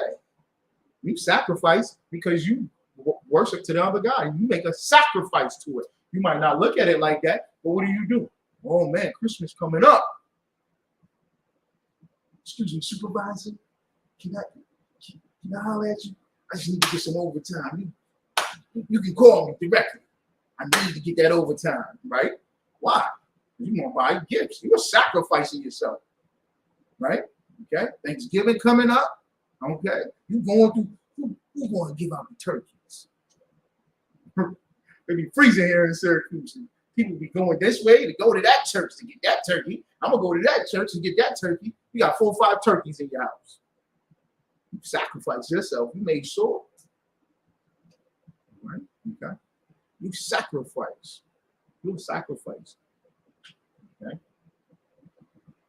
You sacrifice because you worship to the other God. You make a sacrifice to it. You might not look at it like that, but what do? Oh man, Christmas coming up. Excuse me, supervisor. Can I holler at you? I just need to get some overtime. You can call me directly. I need to get that overtime, right? Why? You want to buy gifts. You are sacrificing yourself, right? Okay. Thanksgiving coming up. Okay. Who's going to give out the turkeys? It be freezing here in Syracuse. People be going this way to go to that church to get that turkey. I'm gonna go to that church and get that turkey. You got 4 or 5 turkeys in your house. You sacrifice yourself. You made sure. Right? Okay. You sacrifice. You sacrifice. Okay.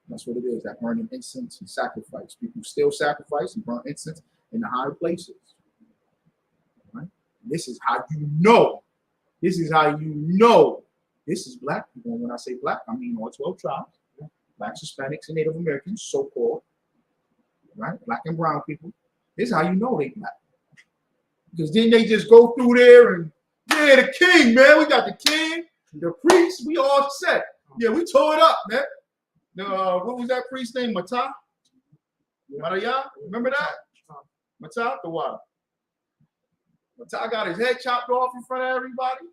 That's what it is. That burning incense and sacrifice. People still sacrifice and burn incense in the higher places. Right? This is how you know. This is how you know. This is black people. And when I say black, I mean all 12 tribes. Blacks, Hispanics, and Native Americans, so-called. Right? Black and brown people. This is how you know they black. Because then they just go through there and, yeah, the king, man. We got the king, the priest. We all set. Yeah, we tore it up, man. What was that priest name? Mata? Maraya? Remember that? Mata the what? Mata got his head chopped off in front of everybody.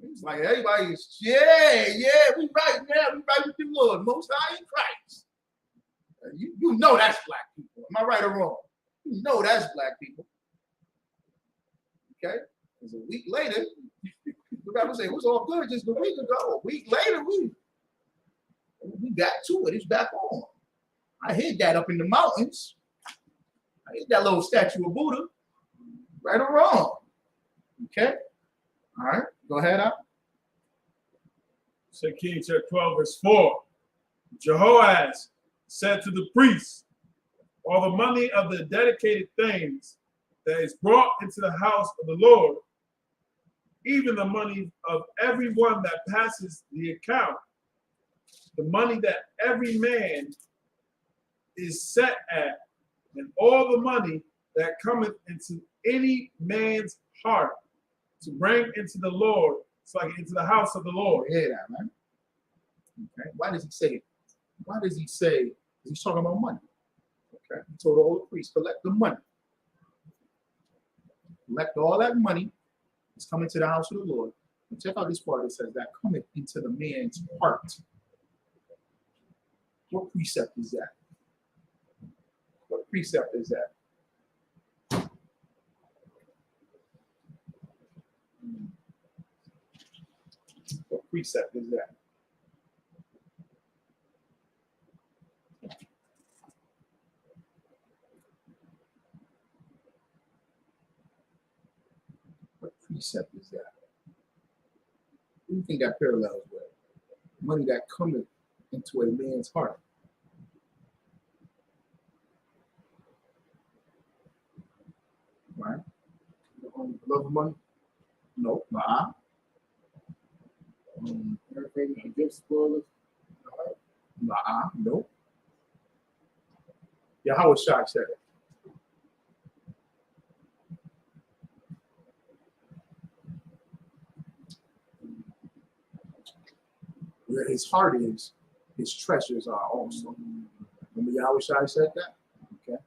He's like, everybody's, yeah, we right now. We right with the Lord. Most High in Christ. You know that's black people. Am I right or wrong? You know that's black people. Okay? Because a week later, the rabbi say, it was all good just a week ago. A week later, we got to it. It's back on. I hid that up in the mountains. I hid that little statue of Buddha. Right or wrong? Okay? All right. Go ahead, up. 2 Kings chapter 12, verse 4. Jehoaz said to the priests, all the money of the dedicated things that is brought into the house of the Lord even the money of everyone that passes the account, the money that every man is set at, and all the money that cometh into any man's heart to bring into the Lord, it's like into the house of the Lord. Hear that, man? Okay. Why does he say it? Why does he say he's talking about money? Okay. He told all the priests, collect the money. Collect all that money. It's coming to the house of the Lord. And check out this part. It says that cometh into the man's heart. What precept is that? What precept is that? What precept is that? What precept is that? What do you think that parallels with? Money that cometh into a man's heart. Right? Love of money. No. Everything against spoilers. No. YAHANNA said it. Where his heart is, his treasures are also. Remember YAHANNA said that? Okay.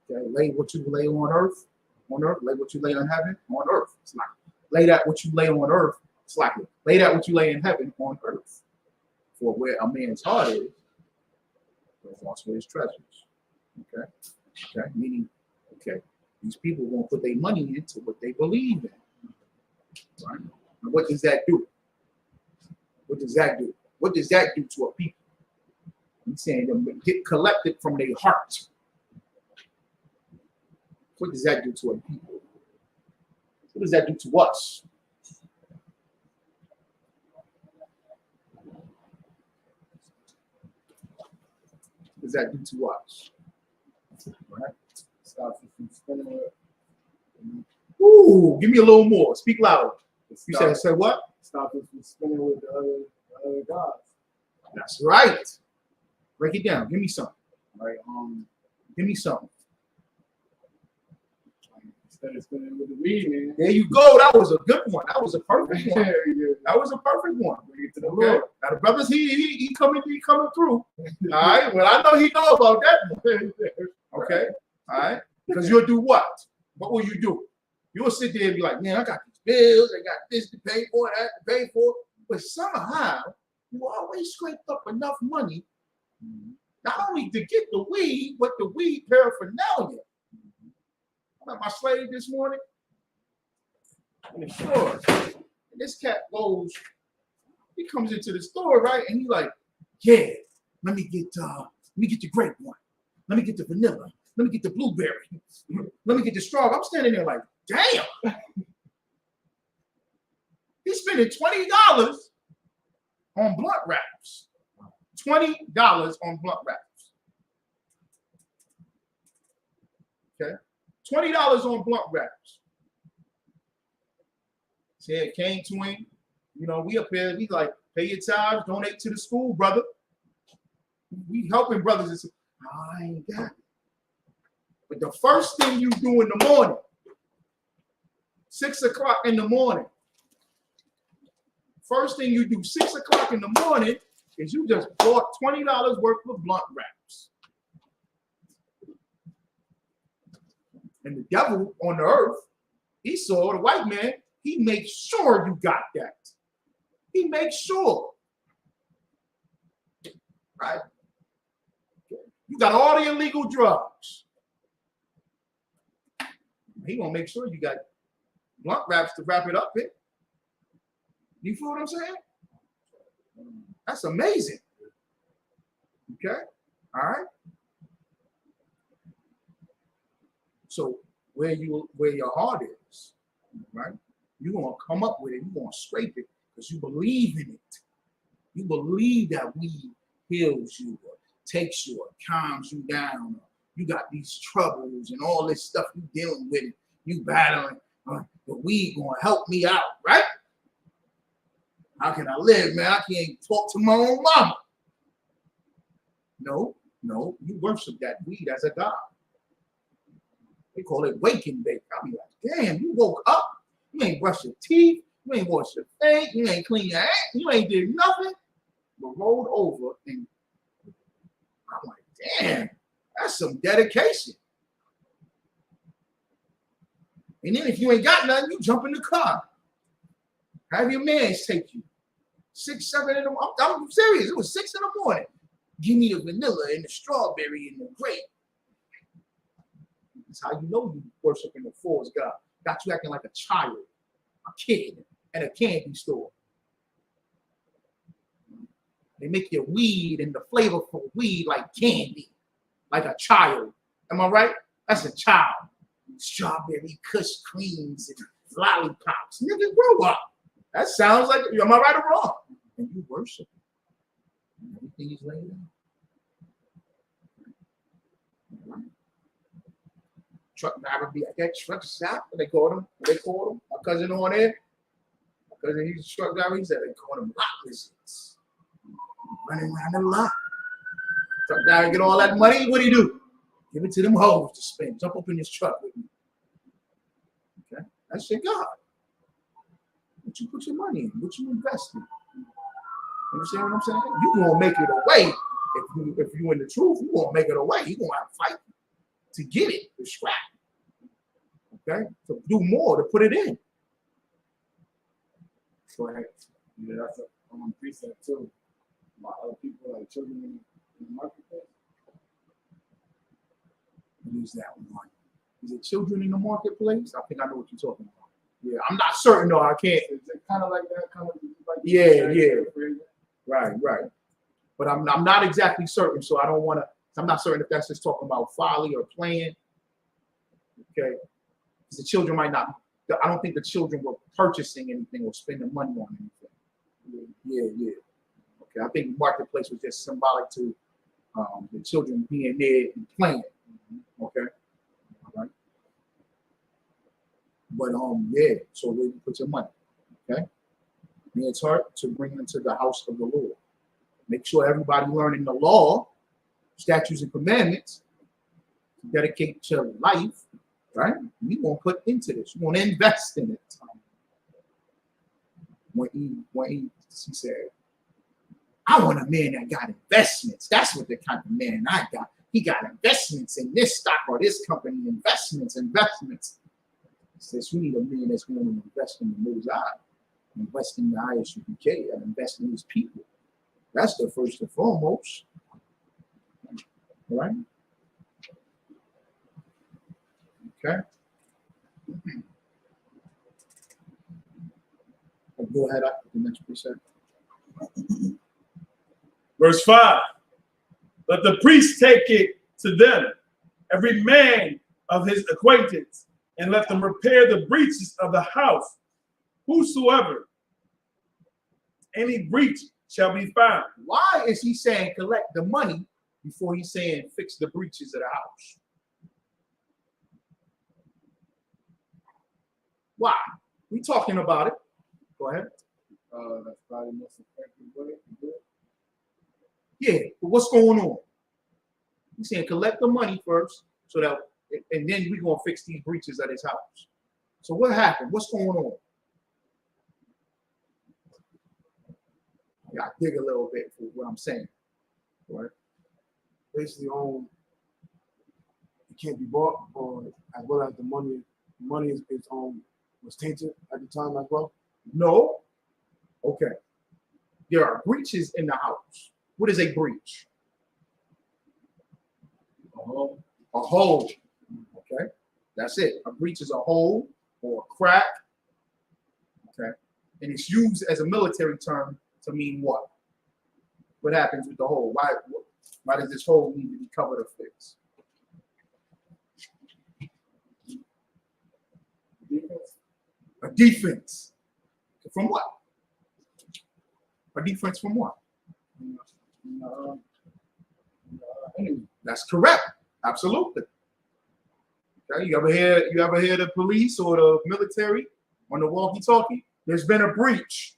Okay. Lay what you lay on earth. Lay what you lay on heaven on earth. It's like lay that what you lay on earth. It's like lay that what you lay in heaven on earth. For where a man's heart is, there's also his treasures. Okay. Okay. Meaning, okay, these people won't put their money into what they believe in. Right? And what does that do? What does that do? What does that do to a people? I'm saying them get collected from their heart. What does that do to a people? What does that do to us? What does that do to us? Right? Stop you from spinning it. Ooh, give me a little more. Speak louder. You say what? Stop you from spinning with the other gods. That's right. Break it down. Give me something. Right? Give me something. Instead of spinning with the weed, man. There you go. That was a good one. That was a perfect one. Yeah. That was a perfect one. Bring it to the Okay. Lord. Now the brothers, he coming through. All right. Well, I know he know about that one. Okay. All right. Because you'll do what? What will you do? You'll sit there and be like, man, I got these bills, I got this to pay for, that to pay for. But somehow you always scraped up enough money, not only to get the weed, but the weed paraphernalia. I'm at my slave this morning in the store. And this cat goes, he comes into the store, right? And he's like, yeah, let me get the grape one. Let me get the vanilla. Let me get the blueberry. Let me get the strawberry. I'm standing there like, damn. He's spending $20 on blunt wraps. $20 on blunt wraps. Okay? $20 on blunt wraps. Said came to him. You know, we up here, he's like, pay your tithes, donate to the school, brother. We helping brothers and sisters. I ain't got it. But the first thing you do in the morning, 6 o'clock in the morning, first thing you do 6 o'clock in the morning is you just bought $20 worth of blunt wraps. And the devil on the earth, he saw the white man, he makes sure you got that. He makes sure. Right? You got all the illegal drugs. He gonna make sure you got blunt wraps to wrap it up in. You feel what I'm saying? That's amazing. Okay? All right. So where your heart is, right? You're gonna come up with it, you're gonna scrape it because you believe in it. You believe that weed heals you or takes you or calms you down. You got these troubles and all this stuff you dealing with it. You battling. The weed gonna help me out, right? How can I live, man? I can't talk to my own mama. No, you worship that weed as a god. They call it waking bake. I'll be like, damn, you woke up. You ain't brushed your teeth. You ain't washed your face. You ain't cleaned your ass. You ain't did nothing but rolled over. And I'm like, damn, that's some dedication. And then if you ain't got nothing, you jump in the car. Have your mans take you. 6, 7 in the morning. I'm serious. It was 6 in the morning. Give me the vanilla and the strawberry and the grape. That's how you know you worshiping the false God. Got you acting like a child, a kid at a candy store. They make your weed and the flavorful weed like candy, like a child. Am I right? That's a child. Strawberry kush creams and lollipops. Nigga, grow up. That sounds like, am I right or wrong? And you worship him. Everything is laid out. Right. Truck driver be at that truck stop. They called him. My cousin on there. My cousin, he's a truck driver. He said they called him lot lizards. Running around the lot. Truck driver get all that money. What do you do? Give it to them hoes to spend. Jump up in this truck with me. Okay, that's your God. What you put your money in? What you invest in? You understand what I'm saying? You gonna make it away. If you in the truth, you gonna make it away. You gonna have to fight to get it, to scrap. Okay, to do more, to put it in. Go ahead. Yeah, that's a precept too. My other people, like children in the marketplace. What is that one? Is it children in the marketplace? I think I know what you're talking about. Yeah, I'm not certain though. I can't. Is it kind of like that? Kind of like yeah. Right. But I'm not exactly certain, so I don't want to. I'm not certain if that's just talking about folly or playing. Okay, because the children might not. I don't think the children were purchasing anything or spending money on anything. Yeah. Okay, I think marketplace was just symbolic to the children being there and playing. Okay, all right. But yeah, so where you put your money, okay? Man's heart to bring them to the house of the Lord. Make sure everybody learning the law, statutes and commandments, dedicate your life, right? We won't put into this. We want to invest in it. When he said, I want a man that got investments. That's what the kind of man I got. He got investments in this stock or this company, investments. He says, we need a man that's going to invest in the Most High, invest in the I.S.U.P.K, and invest in his people. That's the first and foremost. All right? Okay. Go ahead after the next precept. Verse 5. Let the priest take it to them, every man of his acquaintance, and let them repair the breaches of the house. Whosoever any breach shall be found. Why is he saying collect the money before he's saying fix the breaches of the house? Why? We talking about it. Go ahead. That's probably the most effective way to do it. Yeah, but what's going on? He's saying collect the money first, so that, and then we're gonna fix these breaches at his house. So what happened? What's going on? I gotta dig a little bit for what I'm saying. Right? Basically, it can't be bought, or as well as the money is was tainted at the time as well. No. Okay. There are breaches in the house. What is a breach? A hole. Okay. That's it. A breach is a hole or a crack. Okay. And it's used as a military term to mean what? What happens with the hole? Why does this hole need to be covered or fixed? A defense. From what? A defense from what? That's correct. Absolutely. Okay. You ever hear the police or the military on the walkie-talkie? There's been a breach.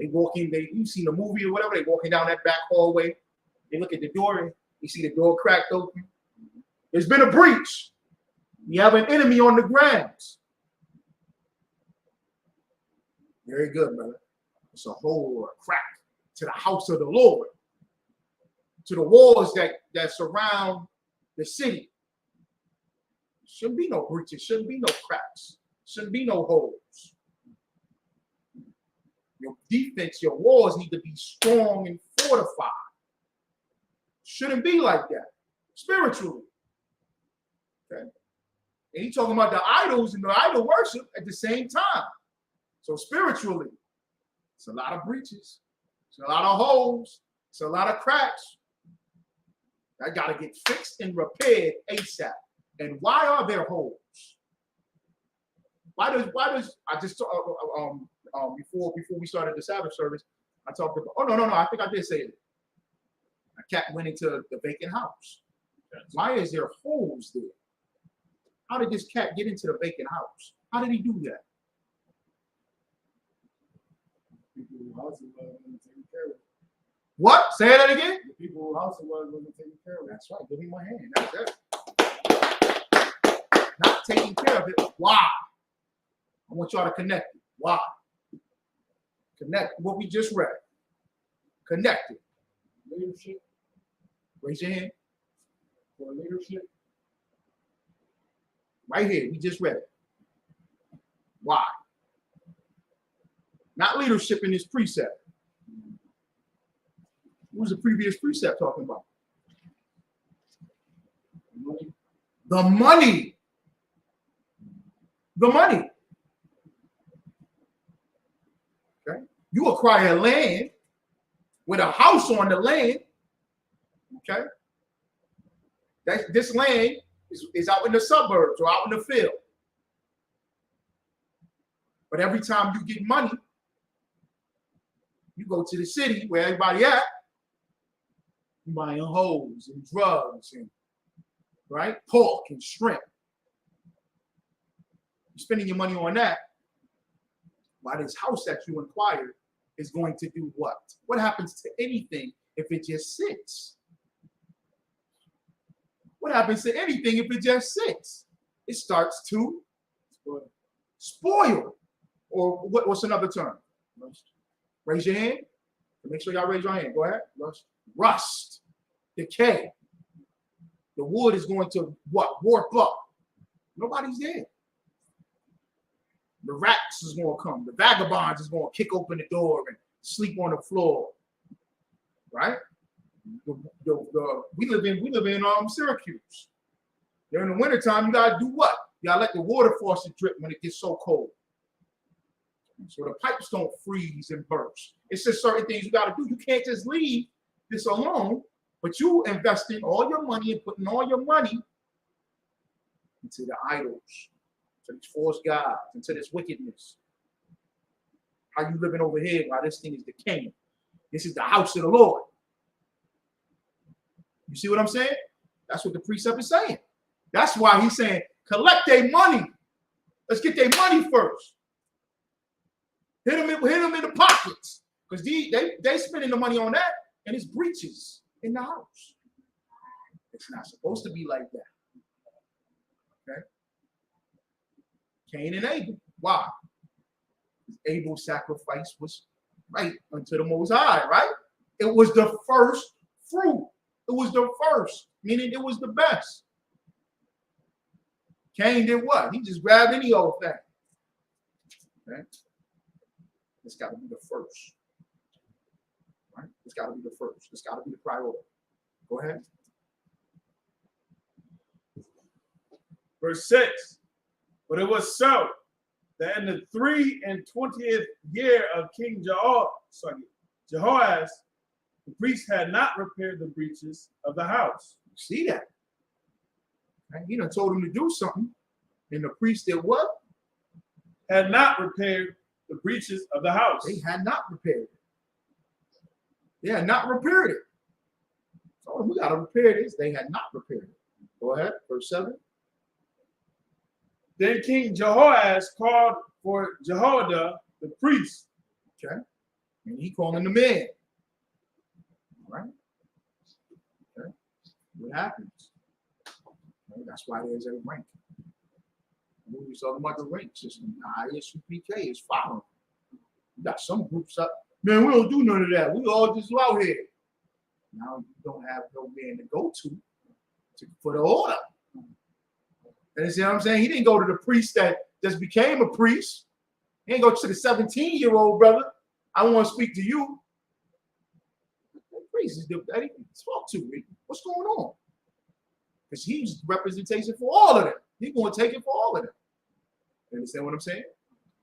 They walking, you see the movie or whatever, they walking down that back hallway. They look at the door and you see the door cracked open. There's been a breach. You have an enemy on the grounds. Very good, brother. It's a hole or a crack to the house of the Lord, to the walls that surround the city. Shouldn't be no breaches, shouldn't be no cracks, shouldn't be no holes. Your defense, your walls need to be strong and fortified. Shouldn't be like that spiritually. Okay? And he's talking about the idols and the idol worship at the same time. So spiritually, it's a lot of breaches, it's a lot of holes, it's a lot of cracks. I got to get fixed and repaired ASAP. And why are there holes? Why does I just before we started the Sabbath service, I talked about, oh no, I think I did say it. A cat went into the vacant house. Why is there holes there? How did this cat get into the vacant house? How did he do that? People whose house it was wasn't taken care of. What? Say that again? The people whose house it was wasn't taken care of. That's right. Give me my hand. That's it. Not taking care of it. Why? I want y'all to connect it. Why? Connect what we just read. Connect it. Leadership. Raise your hand. For leadership. Right here. We just read it. Why? Not leadership in this precept. What was the previous precept talking about? Money. The money. The money. Okay. You acquire land with a house on the land. Okay. This land is out in the suburbs or out in the field. But every time you get money, you go to the city where everybody at, you buying hoes and drugs and right, pork and shrimp. You're spending your money on that. While this house that you acquired is going to do what? What happens to anything if it just sits? What happens to anything if it just sits? It starts to spoil. Or what's another term? Rust. Raise your hand. Make sure y'all raise your hand. Go ahead. Rust. Rust. Decay. The wood is going to what? Warp up. Nobody's there. The rats is going to come. The vagabonds is going to kick open the door and sleep on the floor. Right? We live in Syracuse. During the wintertime, you gotta do what? You gotta let the water faucet drip when it gets so cold. So the pipes don't freeze and burst. It's just certain things you gotta do. You can't just leave this alone, but you investing all your money and putting all your money into the idols, to these false gods, into this wickedness. How you living over here while this thing is decaying? This is the house of the Lord. You see what I'm saying? That's what the precept is saying. That's why he's saying, collect their money. Let's get their money first. Hit them in the pockets. Because they spending the money on that, and it's breaches in the house. It's not supposed to be like that. Okay? Cain and Abel. Why? Abel's sacrifice was right unto the Most High, right? It was the first fruit. It was the first, meaning it was the best. Cain did what? He just grabbed any old thing. Okay? It's got to be the first. Right? It's got to be the first. It's got to be the priority. Go ahead. Verse 6. But it was so that in the 23rd year of King Jehoahaz, the priest had not repaired the breaches of the house. You see that? Right? He done told him to do something, and the priest did what? Had not repaired the breaches of the house. They had not repaired it. They had not repaired it. So we got to repair this. They had not repaired it. Go ahead, verse 7. Then King Jehoahaz called for Jehoiada, the priest, Okay. And he calling them in. All right? Okay. What happens? Okay. That's why there's a rank. We was talking about the rank system. I.S.U.P.K. is following. You got some groups up. Man, we don't do none of that. We all just out here. Now you don't have no man to go to for the order. And you see what I'm saying? He didn't go to the priest that just became a priest. He didn't go to the 17-year-old brother. I want to speak to you. The priest is that he can talk to me. What's going on? Because he's representation for all of them. He's going to take it for all of them. You understand what I'm saying?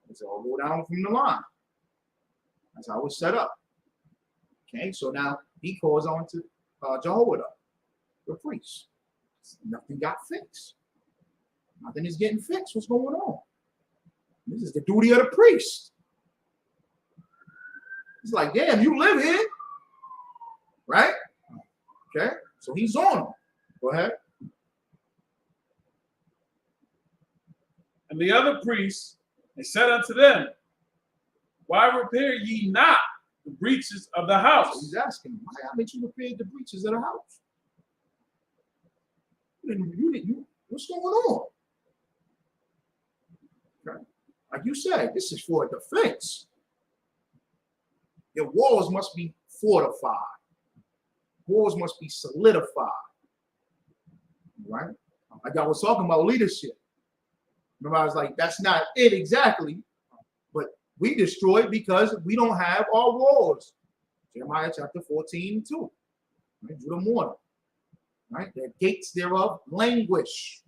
It's all go down from the line. That's how it's set up. Okay, so now he calls on to Jehoiada, the priest. Nothing got fixed. Nothing is getting fixed. What's going on? This is the duty of the priest. It's like, damn, you live here, right? Okay, so he's on him. Go ahead. And the other priests, they said unto them, why repair ye not the breaches of the house? He's asking, why haven't you repaired the breaches of the house? What's going on? Okay. Like you said, this is for defense. Your walls must be fortified. Walls must be solidified. Right? Like I was talking about leadership. Remember, I was like, that's not it exactly, but we destroyed because we don't have our walls. Jeremiah chapter 14:2. Right? Judah mortar. Right? The gates thereof languish,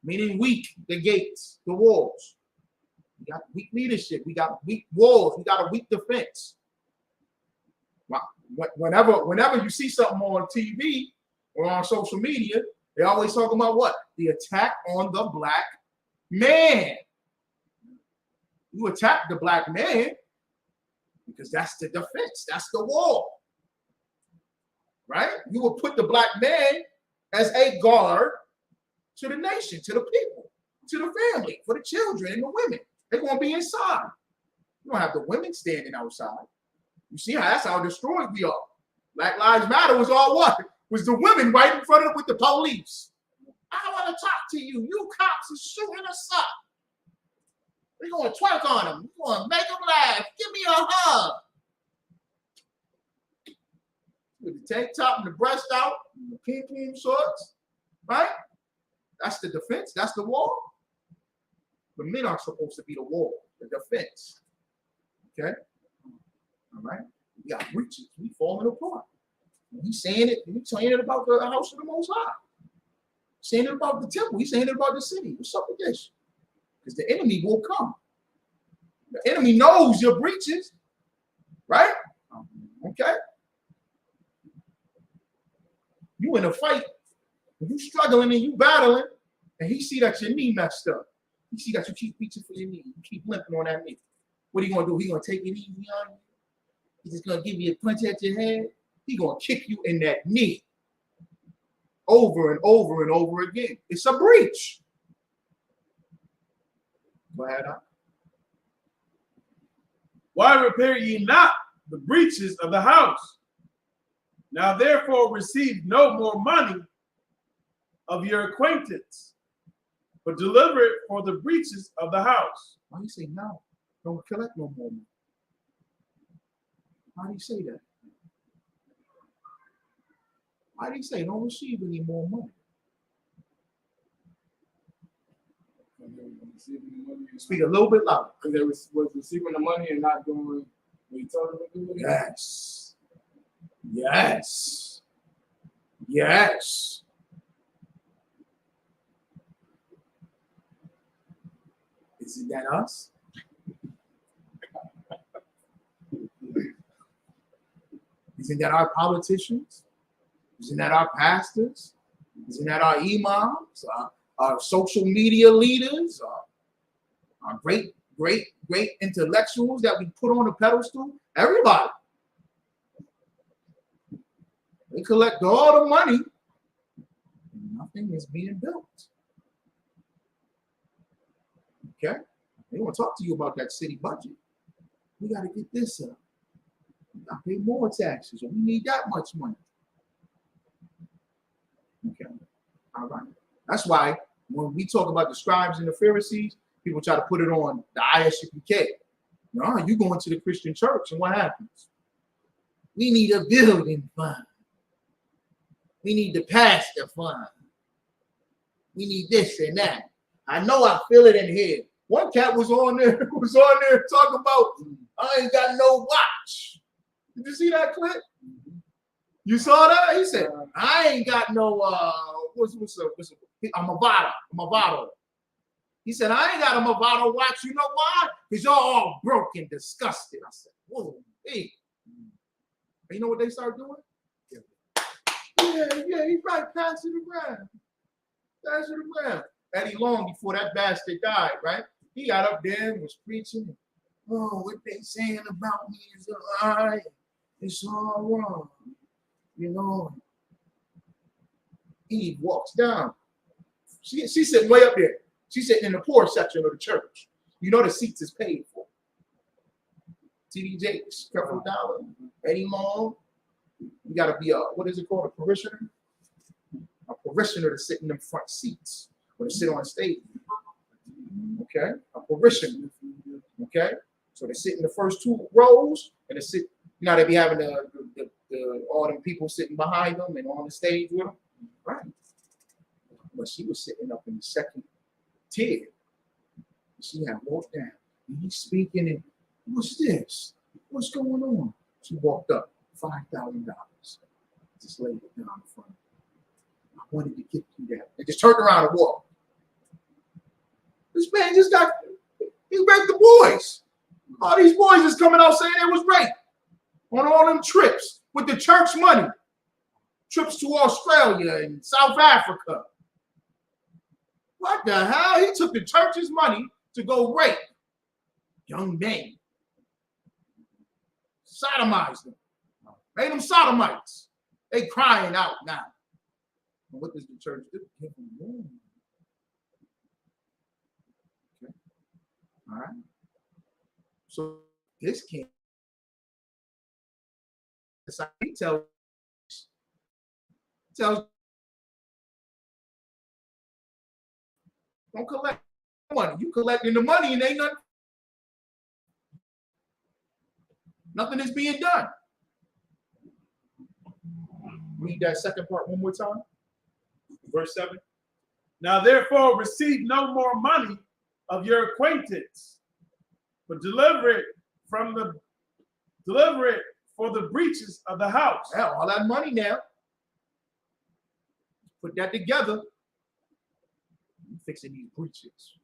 meaning weak, the gates, the walls. We got weak leadership. We got weak walls. We got a weak defense. Whenever you see something on TV or on social media, they always talk about what? The attack on the black man. You attack the black man because that's the defense. That's the wall. Right? You will put the black man as a guard to the nation, to the people, to the family, for the children and the women. They're going to be inside. You don't have the women standing outside. You see that's how destroyed we are. Black Lives Matter was all what? Was the women right in front of them with the police. I want to talk to you. You cops are shooting us up. We're going to twerk on them. We're going to make them laugh. Give me a hug. With the tank top and the breast out, and the ping shorts, right? That's the defense. That's the wall. The men are supposed to be the wall, the defense. Okay? All right? We got breaches. We falling apart. And he's saying it. He's saying it about the house of the Most High. Saying it about the temple. He's saying it about the city. What's up with this? Because the enemy will come. The enemy knows your breaches, right? Okay? You in a fight, you struggling and you battling, and he see that your knee messed up. He see that you keep reaching for your knee. You keep limping on that knee. What are you going to do? He going to take it easy on you? He's just going to give you a punch at your head? He going to kick you in that knee over and over and over again. It's a breach. Go ahead. Why repair ye not the breaches of the house? Now therefore receive no more money of your acquaintance, but deliver it for the breaches of the house. Why do you say no? Don't collect no more money. Why do you say that? Why do you say don't receive any more money? Speak a little bit louder. Because they was receiving the money and not doing what he told them to do. Yes. Yes. Yes. Isn't that us? Isn't that our politicians? Isn't that our pastors? Isn't that our imams? Our social media leaders? Our great intellectuals that we put on a pedestal? Everybody. They collect all the money and nothing is being built. Okay? They want to talk to you about that city budget. We got to get this up. I pay more taxes, or we need that much money. Okay, all right. That's why when we talk about the scribes and the Pharisees, people try to put it on the I.S.U.P.K. No, you go into the Christian church, and what happens? We need a building fund. We need the pastor fund. We need this and that. I know I feel it in here. One cat was on there talking about, I ain't got no watch. Did you see that clip? You saw that? He said, I ain't got no I'm a Movado. He said, I ain't got a Movado watch. You know why? Because y'all all broke and disgusted. I said, whoa, hey. And you know what they started doing? Yeah, he's right. Pass it around. Pass it around. Eddie Long, before that bastard died, right? He got up there and was preaching. Oh, what they saying about me is a lie. It's all wrong. You know. Eve walks down. She's sitting way up there. She's sitting in the poor section of the church. You know the seats is paid for. T.D. Jakes, Careful Dollar, Eddie Long. You got to be what is it called? A parishioner? A parishioner to sit in them front seats or to sit on stage. Okay? A parishioner. Okay? So they sit in the first two rows and they sit, they be having all them people sitting behind them and on the stage with them. Right. But she was sitting up in the second tier. She had walked down and he's speaking and what's this? What's going on? She walked up, $5,000. Just laid it down in front of me. I wanted to get through that. And just turned around and walked. This man he raped the boys. All these boys is coming out saying it was rape. On all them trips with the church money. Trips to Australia and South Africa. What the hell? He took the church's money to go rape young men. Sodomized them. Made them sodomites. They crying out now. And what does the church do? Give them more. Okay. All right. So this king, he tells don't collect money. You collecting the money and ain't nothing is being done. Read that second part one more time. Verse 7. Now therefore receive no more money of your acquaintance, but deliver it for the breaches of the house. Yeah, all that money now. Put that together. You fixing these breaches.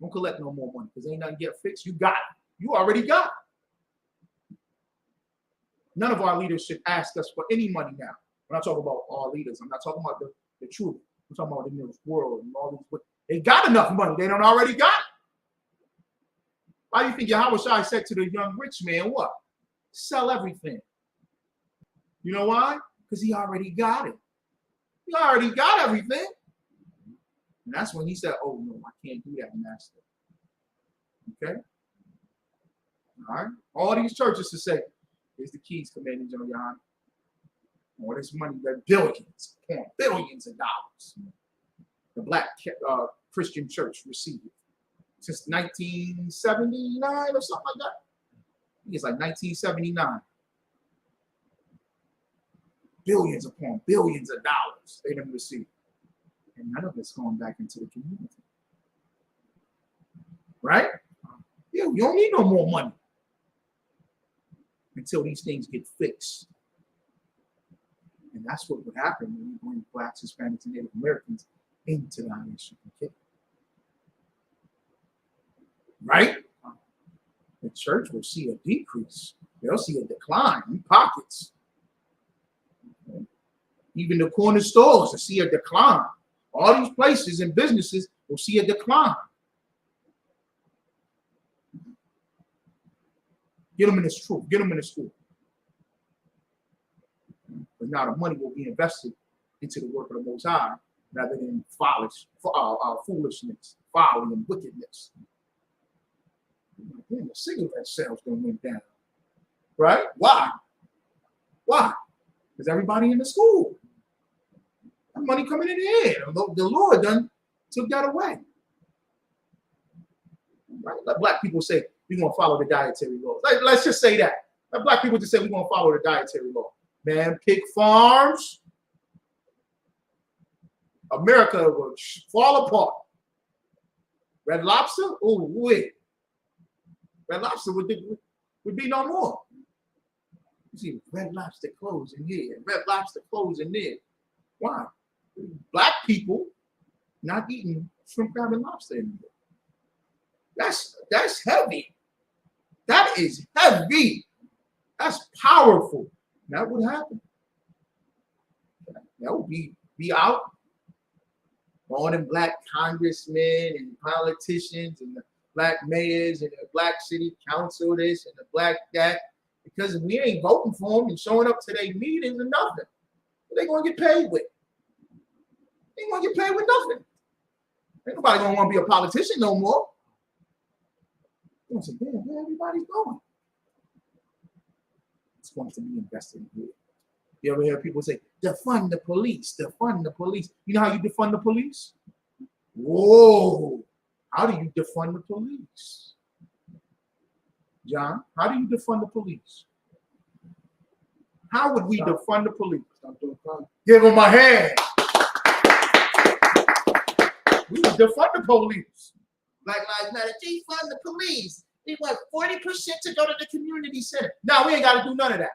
Don't collect no more money because ain't nothing get fixed. You got it. You already got it. None of our leaders should ask us for any money now. When I talk about our leaders, I'm not talking about the truth. I'm talking about in this world and all these. They got enough money. They don't already got it. Why do you think Yahweh said to the young rich man, what? Sell everything. You know why? Because he already got it. He already got everything. And that's when he said, oh, no, I can't do that, master. Okay? All right? All these churches to say, here's the keys, Commanding General YAHANNA. All this money, that billions of dollars. The Black Christian Church received it. Since 1979 or something like that. I think it's like 1979. Billions upon billions of dollars they didn't receive. And none of it's going back into the community. Right? Yeah, you don't need no more money until these things get fixed. And that's what would happen when you bring Blacks, Hispanics, and Native Americans into the I.S.U.P.K. Right? The church will see a decrease. They'll see a decline in pockets. Okay. Even the corner stores will see a decline. All these places and businesses will see a decline. Get them in this truth. Get them in this school. But now the money will be invested into the work of the Most High rather than foolishness, folly, and wickedness. Again, the cigarette sales going went down. Right? Why? Why? Because everybody in the school. That money coming in here. The Lord done took that away. Right? Let black people say we're going to follow the dietary laws. Let's just say that. Let black people just say we're going to follow the dietary law. Man, pig farms. America will fall apart. Red Lobster? Oh, wait. Red Lobster would be no more. You see, Red Lobster closing here, Red Lobster closing there. Why? Black people not eating shrimp, crab, and lobster anymore. That's heavy. That is heavy. That's powerful. That would happen. That would be out. All them black congressmen and politicians and the black mayors and the black city council this and the black that, because we ain't voting for them and showing up to their meetings and nothing. What they gonna get paid with? They ain't gonna get paid with nothing. Ain't nobody gonna want to be a politician no more. They're gonna say, damn, where everybody's going? It's going to be invested in here. You ever hear people say, defund the police, defund the police? You know how you defund the police? Whoa, how do you defund the police? John, how do you defund the police? How would we defund the police? Give them a hand. We would defund the police. Black Lives Matter, defund the police. We want 40% to go to the community center. No, we ain't got to do none of that.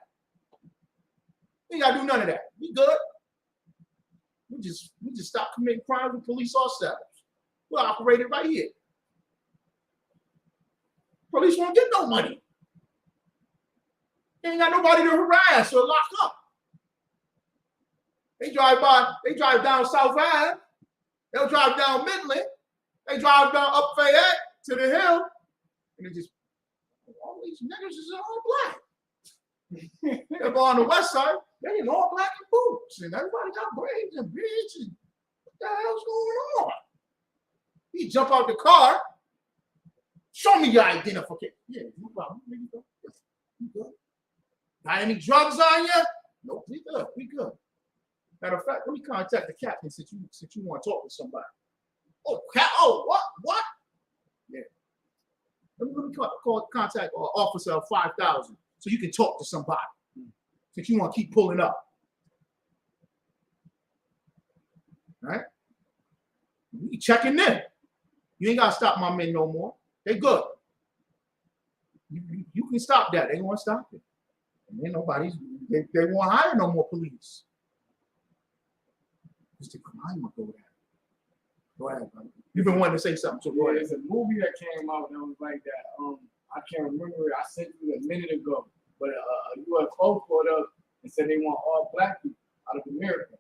We ain't got to do none of that. We good. We just stop committing crimes with police ourselves. We'll operate it right here. Police won't get no money. They ain't got nobody to harass or lock up. They drive down South Ave. They'll drive down Midland. They drive down up Fayette to the hill. And it just, all these niggas is all black. They go on the west side, they in all black and boots. And everybody got braids and beards. And what the hell's going on? He jump out the car. Show me your identification. Yeah, no problem. You good? Got any drugs on you? No, we good. We good. Matter of fact, let me contact the captain since you want to talk to somebody. Oh, what? Yeah. Let me contact officer of 5,000 so you can talk to somebody. Since you want to keep pulling up. All right? We checking in. You ain't got to stop my men no more. They good. You can stop that. They want to stop it. And then they won't hire no more police. Because the crime will go down. Go ahead, brother. You've been wanting to say something, so go ahead. There's a movie that came out that was like that. I can't remember it. I sent you a minute ago. But a UFO pulled up and said they want all black people out of America.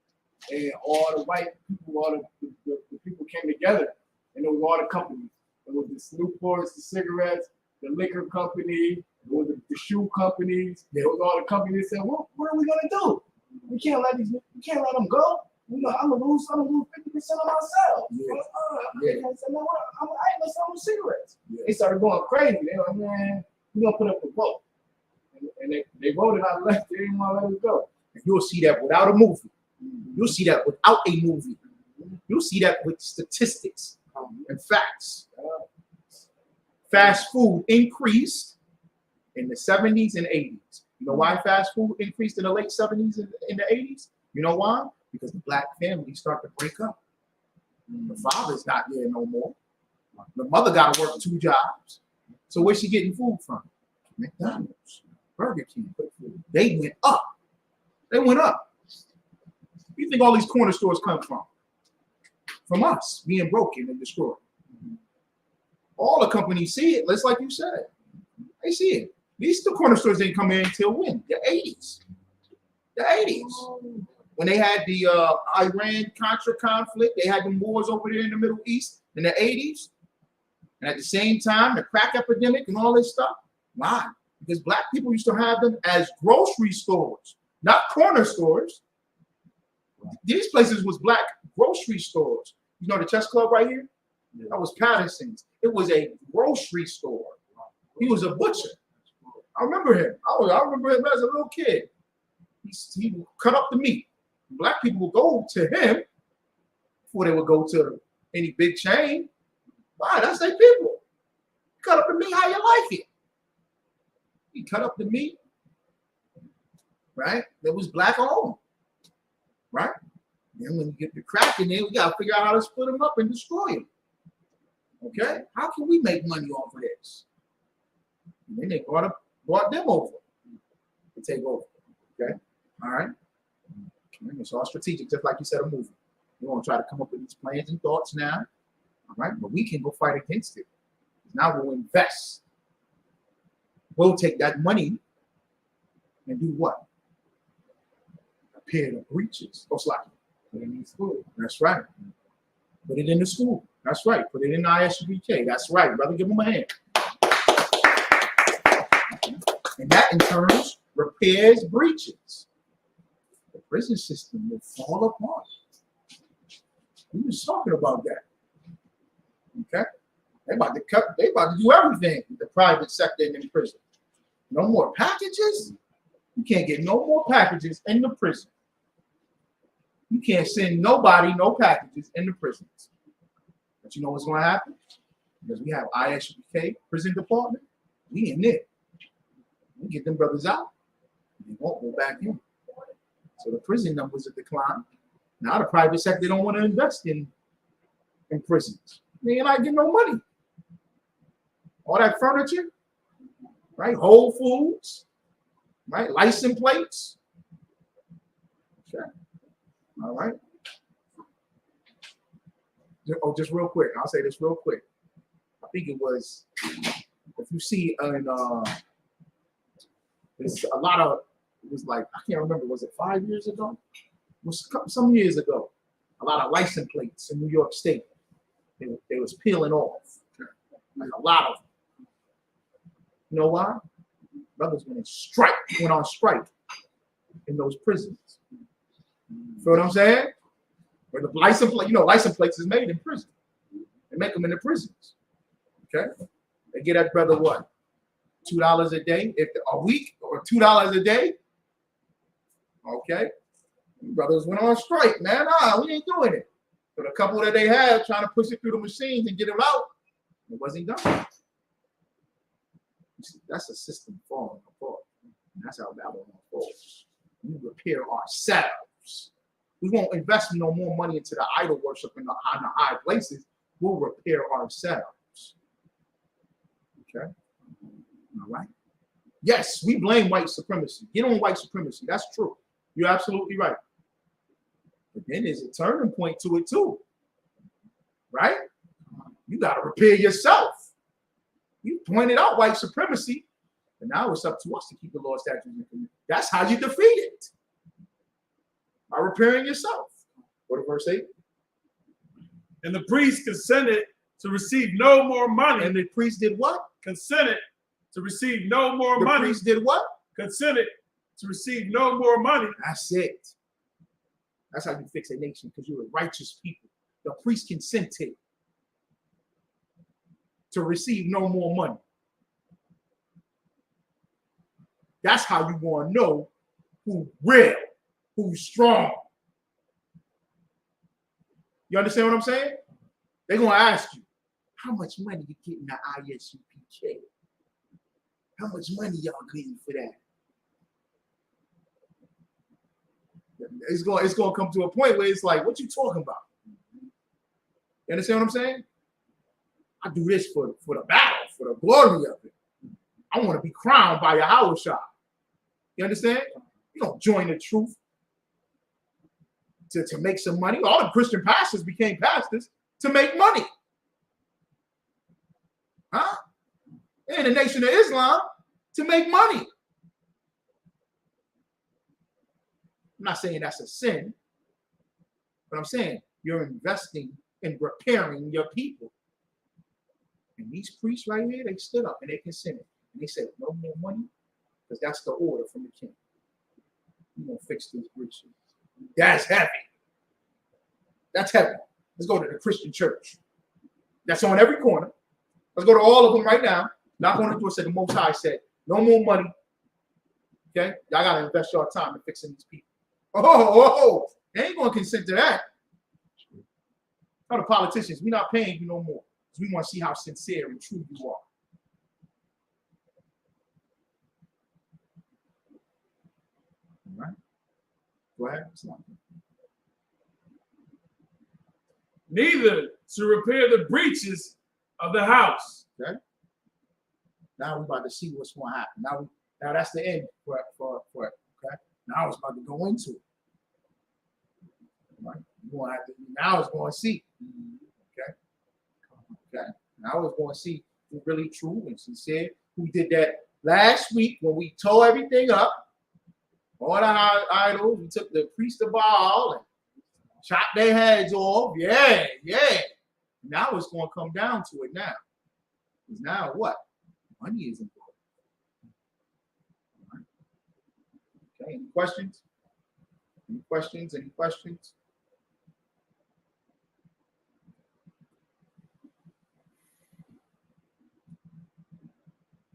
And all the white people, all the people came together. And it was all the companies. It was the Newports, the cigarettes, the liquor company, it was the shoe companies. It was all the companies that said, what are we gonna do? We can't let them go. I'm gonna lose 50% of myself. I ain't gonna sell them cigarettes. They started going crazy. They were like, man, we're gonna put up a vote. And they voted out left. They didn't want to let it go. And you'll see that without a movie. You'll see that without a movie. You'll see that with statistics and facts. Fast food increased in the 70s and 80s. You know why fast food increased in the late 70s and in the 80s? You know why? Because the black families start to break up. The father's not there no more. The mother got to work 2 jobs. So where's she getting food from? McDonald's, Burger King. They went up. They went up. Where do you think all these corner stores come from? From us being broken and destroyed. All the companies see it, just like you said. They see it. These corner stores didn't come in until when? The 80s. The 80s. When they had the Iran-Contra conflict, they had the wars over there in the Middle East in the 80s. And at the same time, the crack epidemic and all this stuff. Why? Because black people used to have them as grocery stores, not corner stores. These places was black grocery stores. You know the chess club right here? That was Patterson's. It was a grocery store. He was a butcher. I remember him. I remember him as a little kid. He would cut up the meat. Black people would go to him before they would go to any big chain. Why? That's their people. Cut up the meat how you like it. He cut up the meat, right? That was black owned, right? Then when you get the crack in there, we got to figure out how to split them up and destroy them. Okay? How can we make money off of this? And then they brought them over to take over. Okay? All right? It's all strategic, just like you said, a movie. We're going to try to come up with these plans and thoughts now. All right? But we can go fight against it. Now we'll invest. We'll take that money and do what? Repair the breaches. Most likely. Put it in the school. That's right. Put it in the school. That's right. Put it in the I.S.U.P.K. That's right. Brother, give them a hand. And that in turn repairs breaches. The prison system will fall apart. We was talking about that. Okay? They about to do everything in the private sector and in prison. No more packages. You can't get no more packages in the prison. You can't send nobody no packages in the prisons. But you know what's going to happen? Because we have I.S.U.P.K. prison department. We in there. We get them brothers out. They won't go back in. So the prison numbers have declined. Now the private sector don't want to invest in prisons. They're not getting no money. All that furniture, right? Whole Foods, right? License plates. Okay. All right. Oh, just real quick. I'll say this real quick. I think it was, if you see in there's a lot of, it was like, I can't remember, was it 5 years ago? It was some years ago. A lot of license plates in New York State. They was peeling off. Like a lot of them. You know why? Brothers went on strike in those prisons. Feel what I'm saying? Where the license plate, license plates is made in prison. They make them in the prisons. Okay? They get that brother what? $2 a day, a week, or $2 a day. Okay? Brothers went on strike, man. We ain't doing it. But a couple that they had trying to push it through the machines and get it out, it wasn't done. You see, that's a system falling apart. And that's how Babylon falls. We repair ourselves. We won't invest no more money into the idol worship in the high places. We'll repair ourselves. Okay? All right? Yes, we blame white supremacy. Get on white supremacy. That's true. You're absolutely right. But then there's a turning point to it too. Right? You got to repair yourself. You pointed out white supremacy, and now it's up to us to keep the law, statutes, and commandments. That's how you defeat it. By repairing yourself. Go to verse 8. And the priest consented to receive no more money. And the priest did what? Consented to receive no more money. The priest did what? Consented to receive no more money. That's it. That's how you fix a nation, because you're a righteous people. The priest consented to receive no more money. That's how you want to know who's real, who's strong. You understand what I'm saying? They're going to ask you, how much money you get in the I.S.U.P.K? How much money y'all getting for that? It's going to come to a point where it's like, what you talking about? You understand what I'm saying? I do this for the battle, for the glory of it. I want to be crowned by YAHANNA. You understand? You don't join the truth to make some money. All the Christian pastors became pastors to make money. Huh? In the Nation of Islam to make money. I'm not saying that's a sin, but I'm saying you're investing in repairing your people. And these priests right here, they stood up and they consented. And they said, no more money, because that's the order from the king. We're going to fix these breaches. That's heavy. That's heavy. Let's go to the Christian church. That's on every corner. Let's go to all of them right now. Knock on the door, said the Most High said, No more money. Okay? Y'all got to invest your time in fixing these people. Oh, they ain't going to consent to that. Tell the politicians, we're not paying you no more. Because we want to see how sincere and true you are. All right? Go ahead. Neither to repair the breaches of the house. Okay? Now we're about to see what's going to happen. Now that's the end for it. Okay? Now it's about to go into it. Right? Now it's going to see. Okay? Okay? Now it's going to see who really true and sincere. Who did that last week when we tore everything up. All the idols. We took the priest of Baal and chopped their heads off. Yeah. Now it's going to come down to it now. Because now what? Money is important. Right. Okay, any questions? Any questions? Any questions?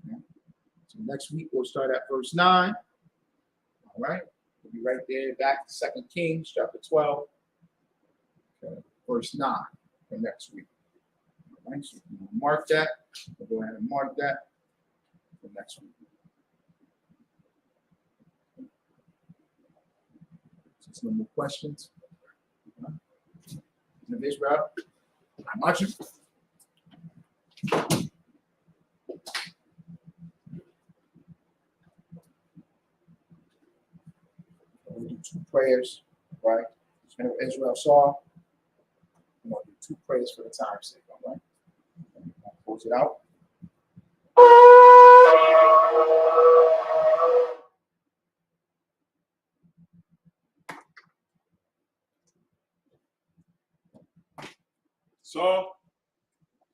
Okay. So next week we'll start at verse 9. All right. We'll be right there back to 2 Kings chapter 12. Okay. Verse 9 for next week. All right. So we'll mark that. We'll go ahead and mark that for next week. Just no more questions. Of Israel, I'm watching. We'll do 2 prayers, right? So Israel saw. We're going to do 2 prayers for the time's sake, all right? Close it out. So,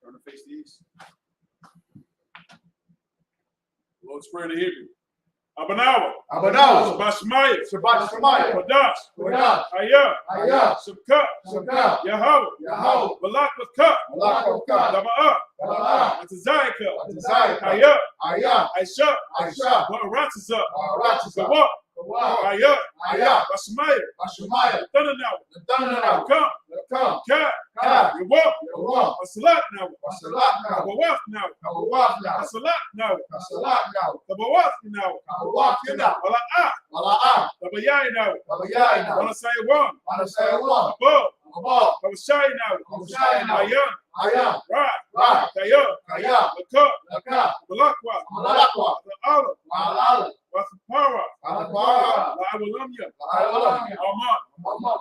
turn to face the east. Lord's Prayer to Hebrew. Abanawa. Shabbat Shemayah. Kodash. I.S.U.P.K. Yahweh. Balak with Cup. Daba'ah. Atazayaka. I.S.U.P.K. Ba'aratzah. Gawak. Bashemaya. Thundernawa. Come. Kat. Yawak. Asalat now. Gawak now. Asalat now. Gawak now. Wala'ah. Dabayai now. Wanasayawam. Above. Kawashai now. Ayan. Right. Kaya. Lakak. Balakwa. Olive. Wasapara. La'awalamya. Aman.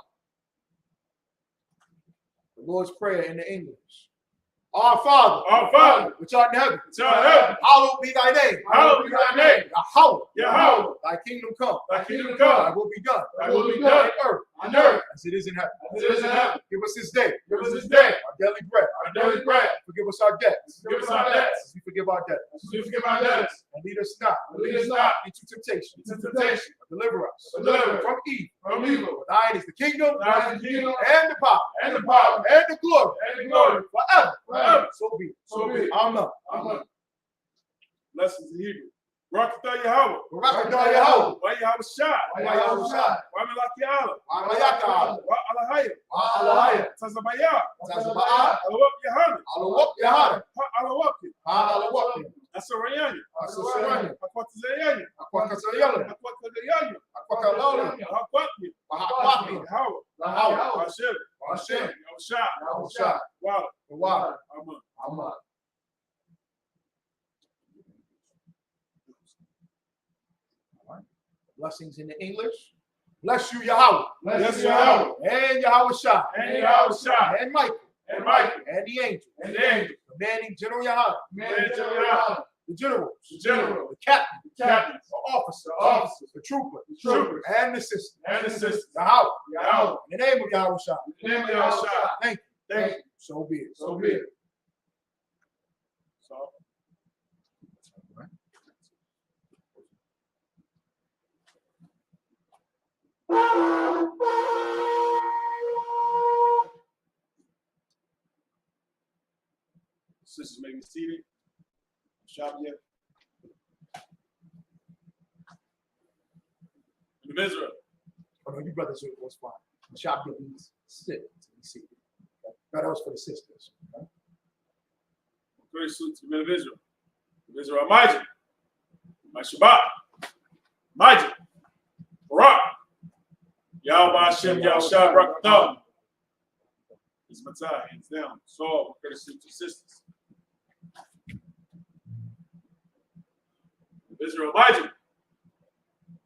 The Lord's Prayer in the English. Our Father, which art in heaven, hallowed be thy name. Yahweh, thy kingdom come. Thy will be done. On earth as it is in heaven. Give us this day our daily bread. Forgive us our debts. As we forgive our debtors. And lead us not into temptation. But deliver us from evil. For thine is the kingdom, and the power, and the glory, forever. So be it. Amen. Lessons in Hebrew. Barakatah Yahweh. Why Yahweh Shai. Why Malakiah. Why Alahaya. Tazabaya. Alawak Yahanna. Alawak. Asarayanya. Akwatazayanya. Akwatazayanya. Yahweh. Hashem. Yahushua. Wow. Amen. Blessings in the English. Bless you, Yahweh. And Yahweh Shai. And Michael. And the angels. Commanding General Yahanna. The generals. The captains. The officers. The troopers. And the sisters. Yahweh. In the name of Yahweh Shai. Thank you. So be it. So. Sisters may be seated. Shop yet. of Israel. Oh no, you brothers was fine. Shop get these sit to be seated. Okay? That was for the sisters. Okay? Grace to the men of Israel. Of Israel, Majid. My Shabbat. Majid. Barak. Yahweh Hashem, Yahushua, Barakatah. It's Matai, hands down. So, courtesy to sisters. Of Israel, Majid.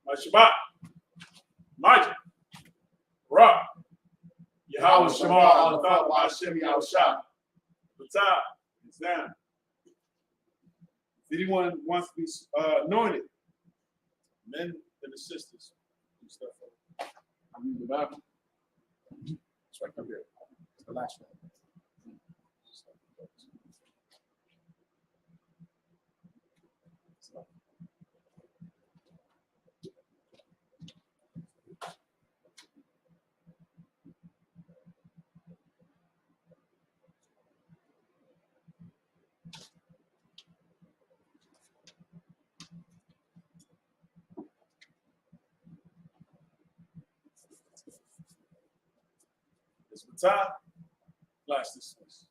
My Shabbat. Majid. Barak. Yahweh Shema, Al-Fatah, Hashem, Yahushua. Matai, hands down. If anyone wants to be anointed, men and the sisters, do stuff like that. I read the Bible. It's right up here. It's the last one. It's Matai, flash this one.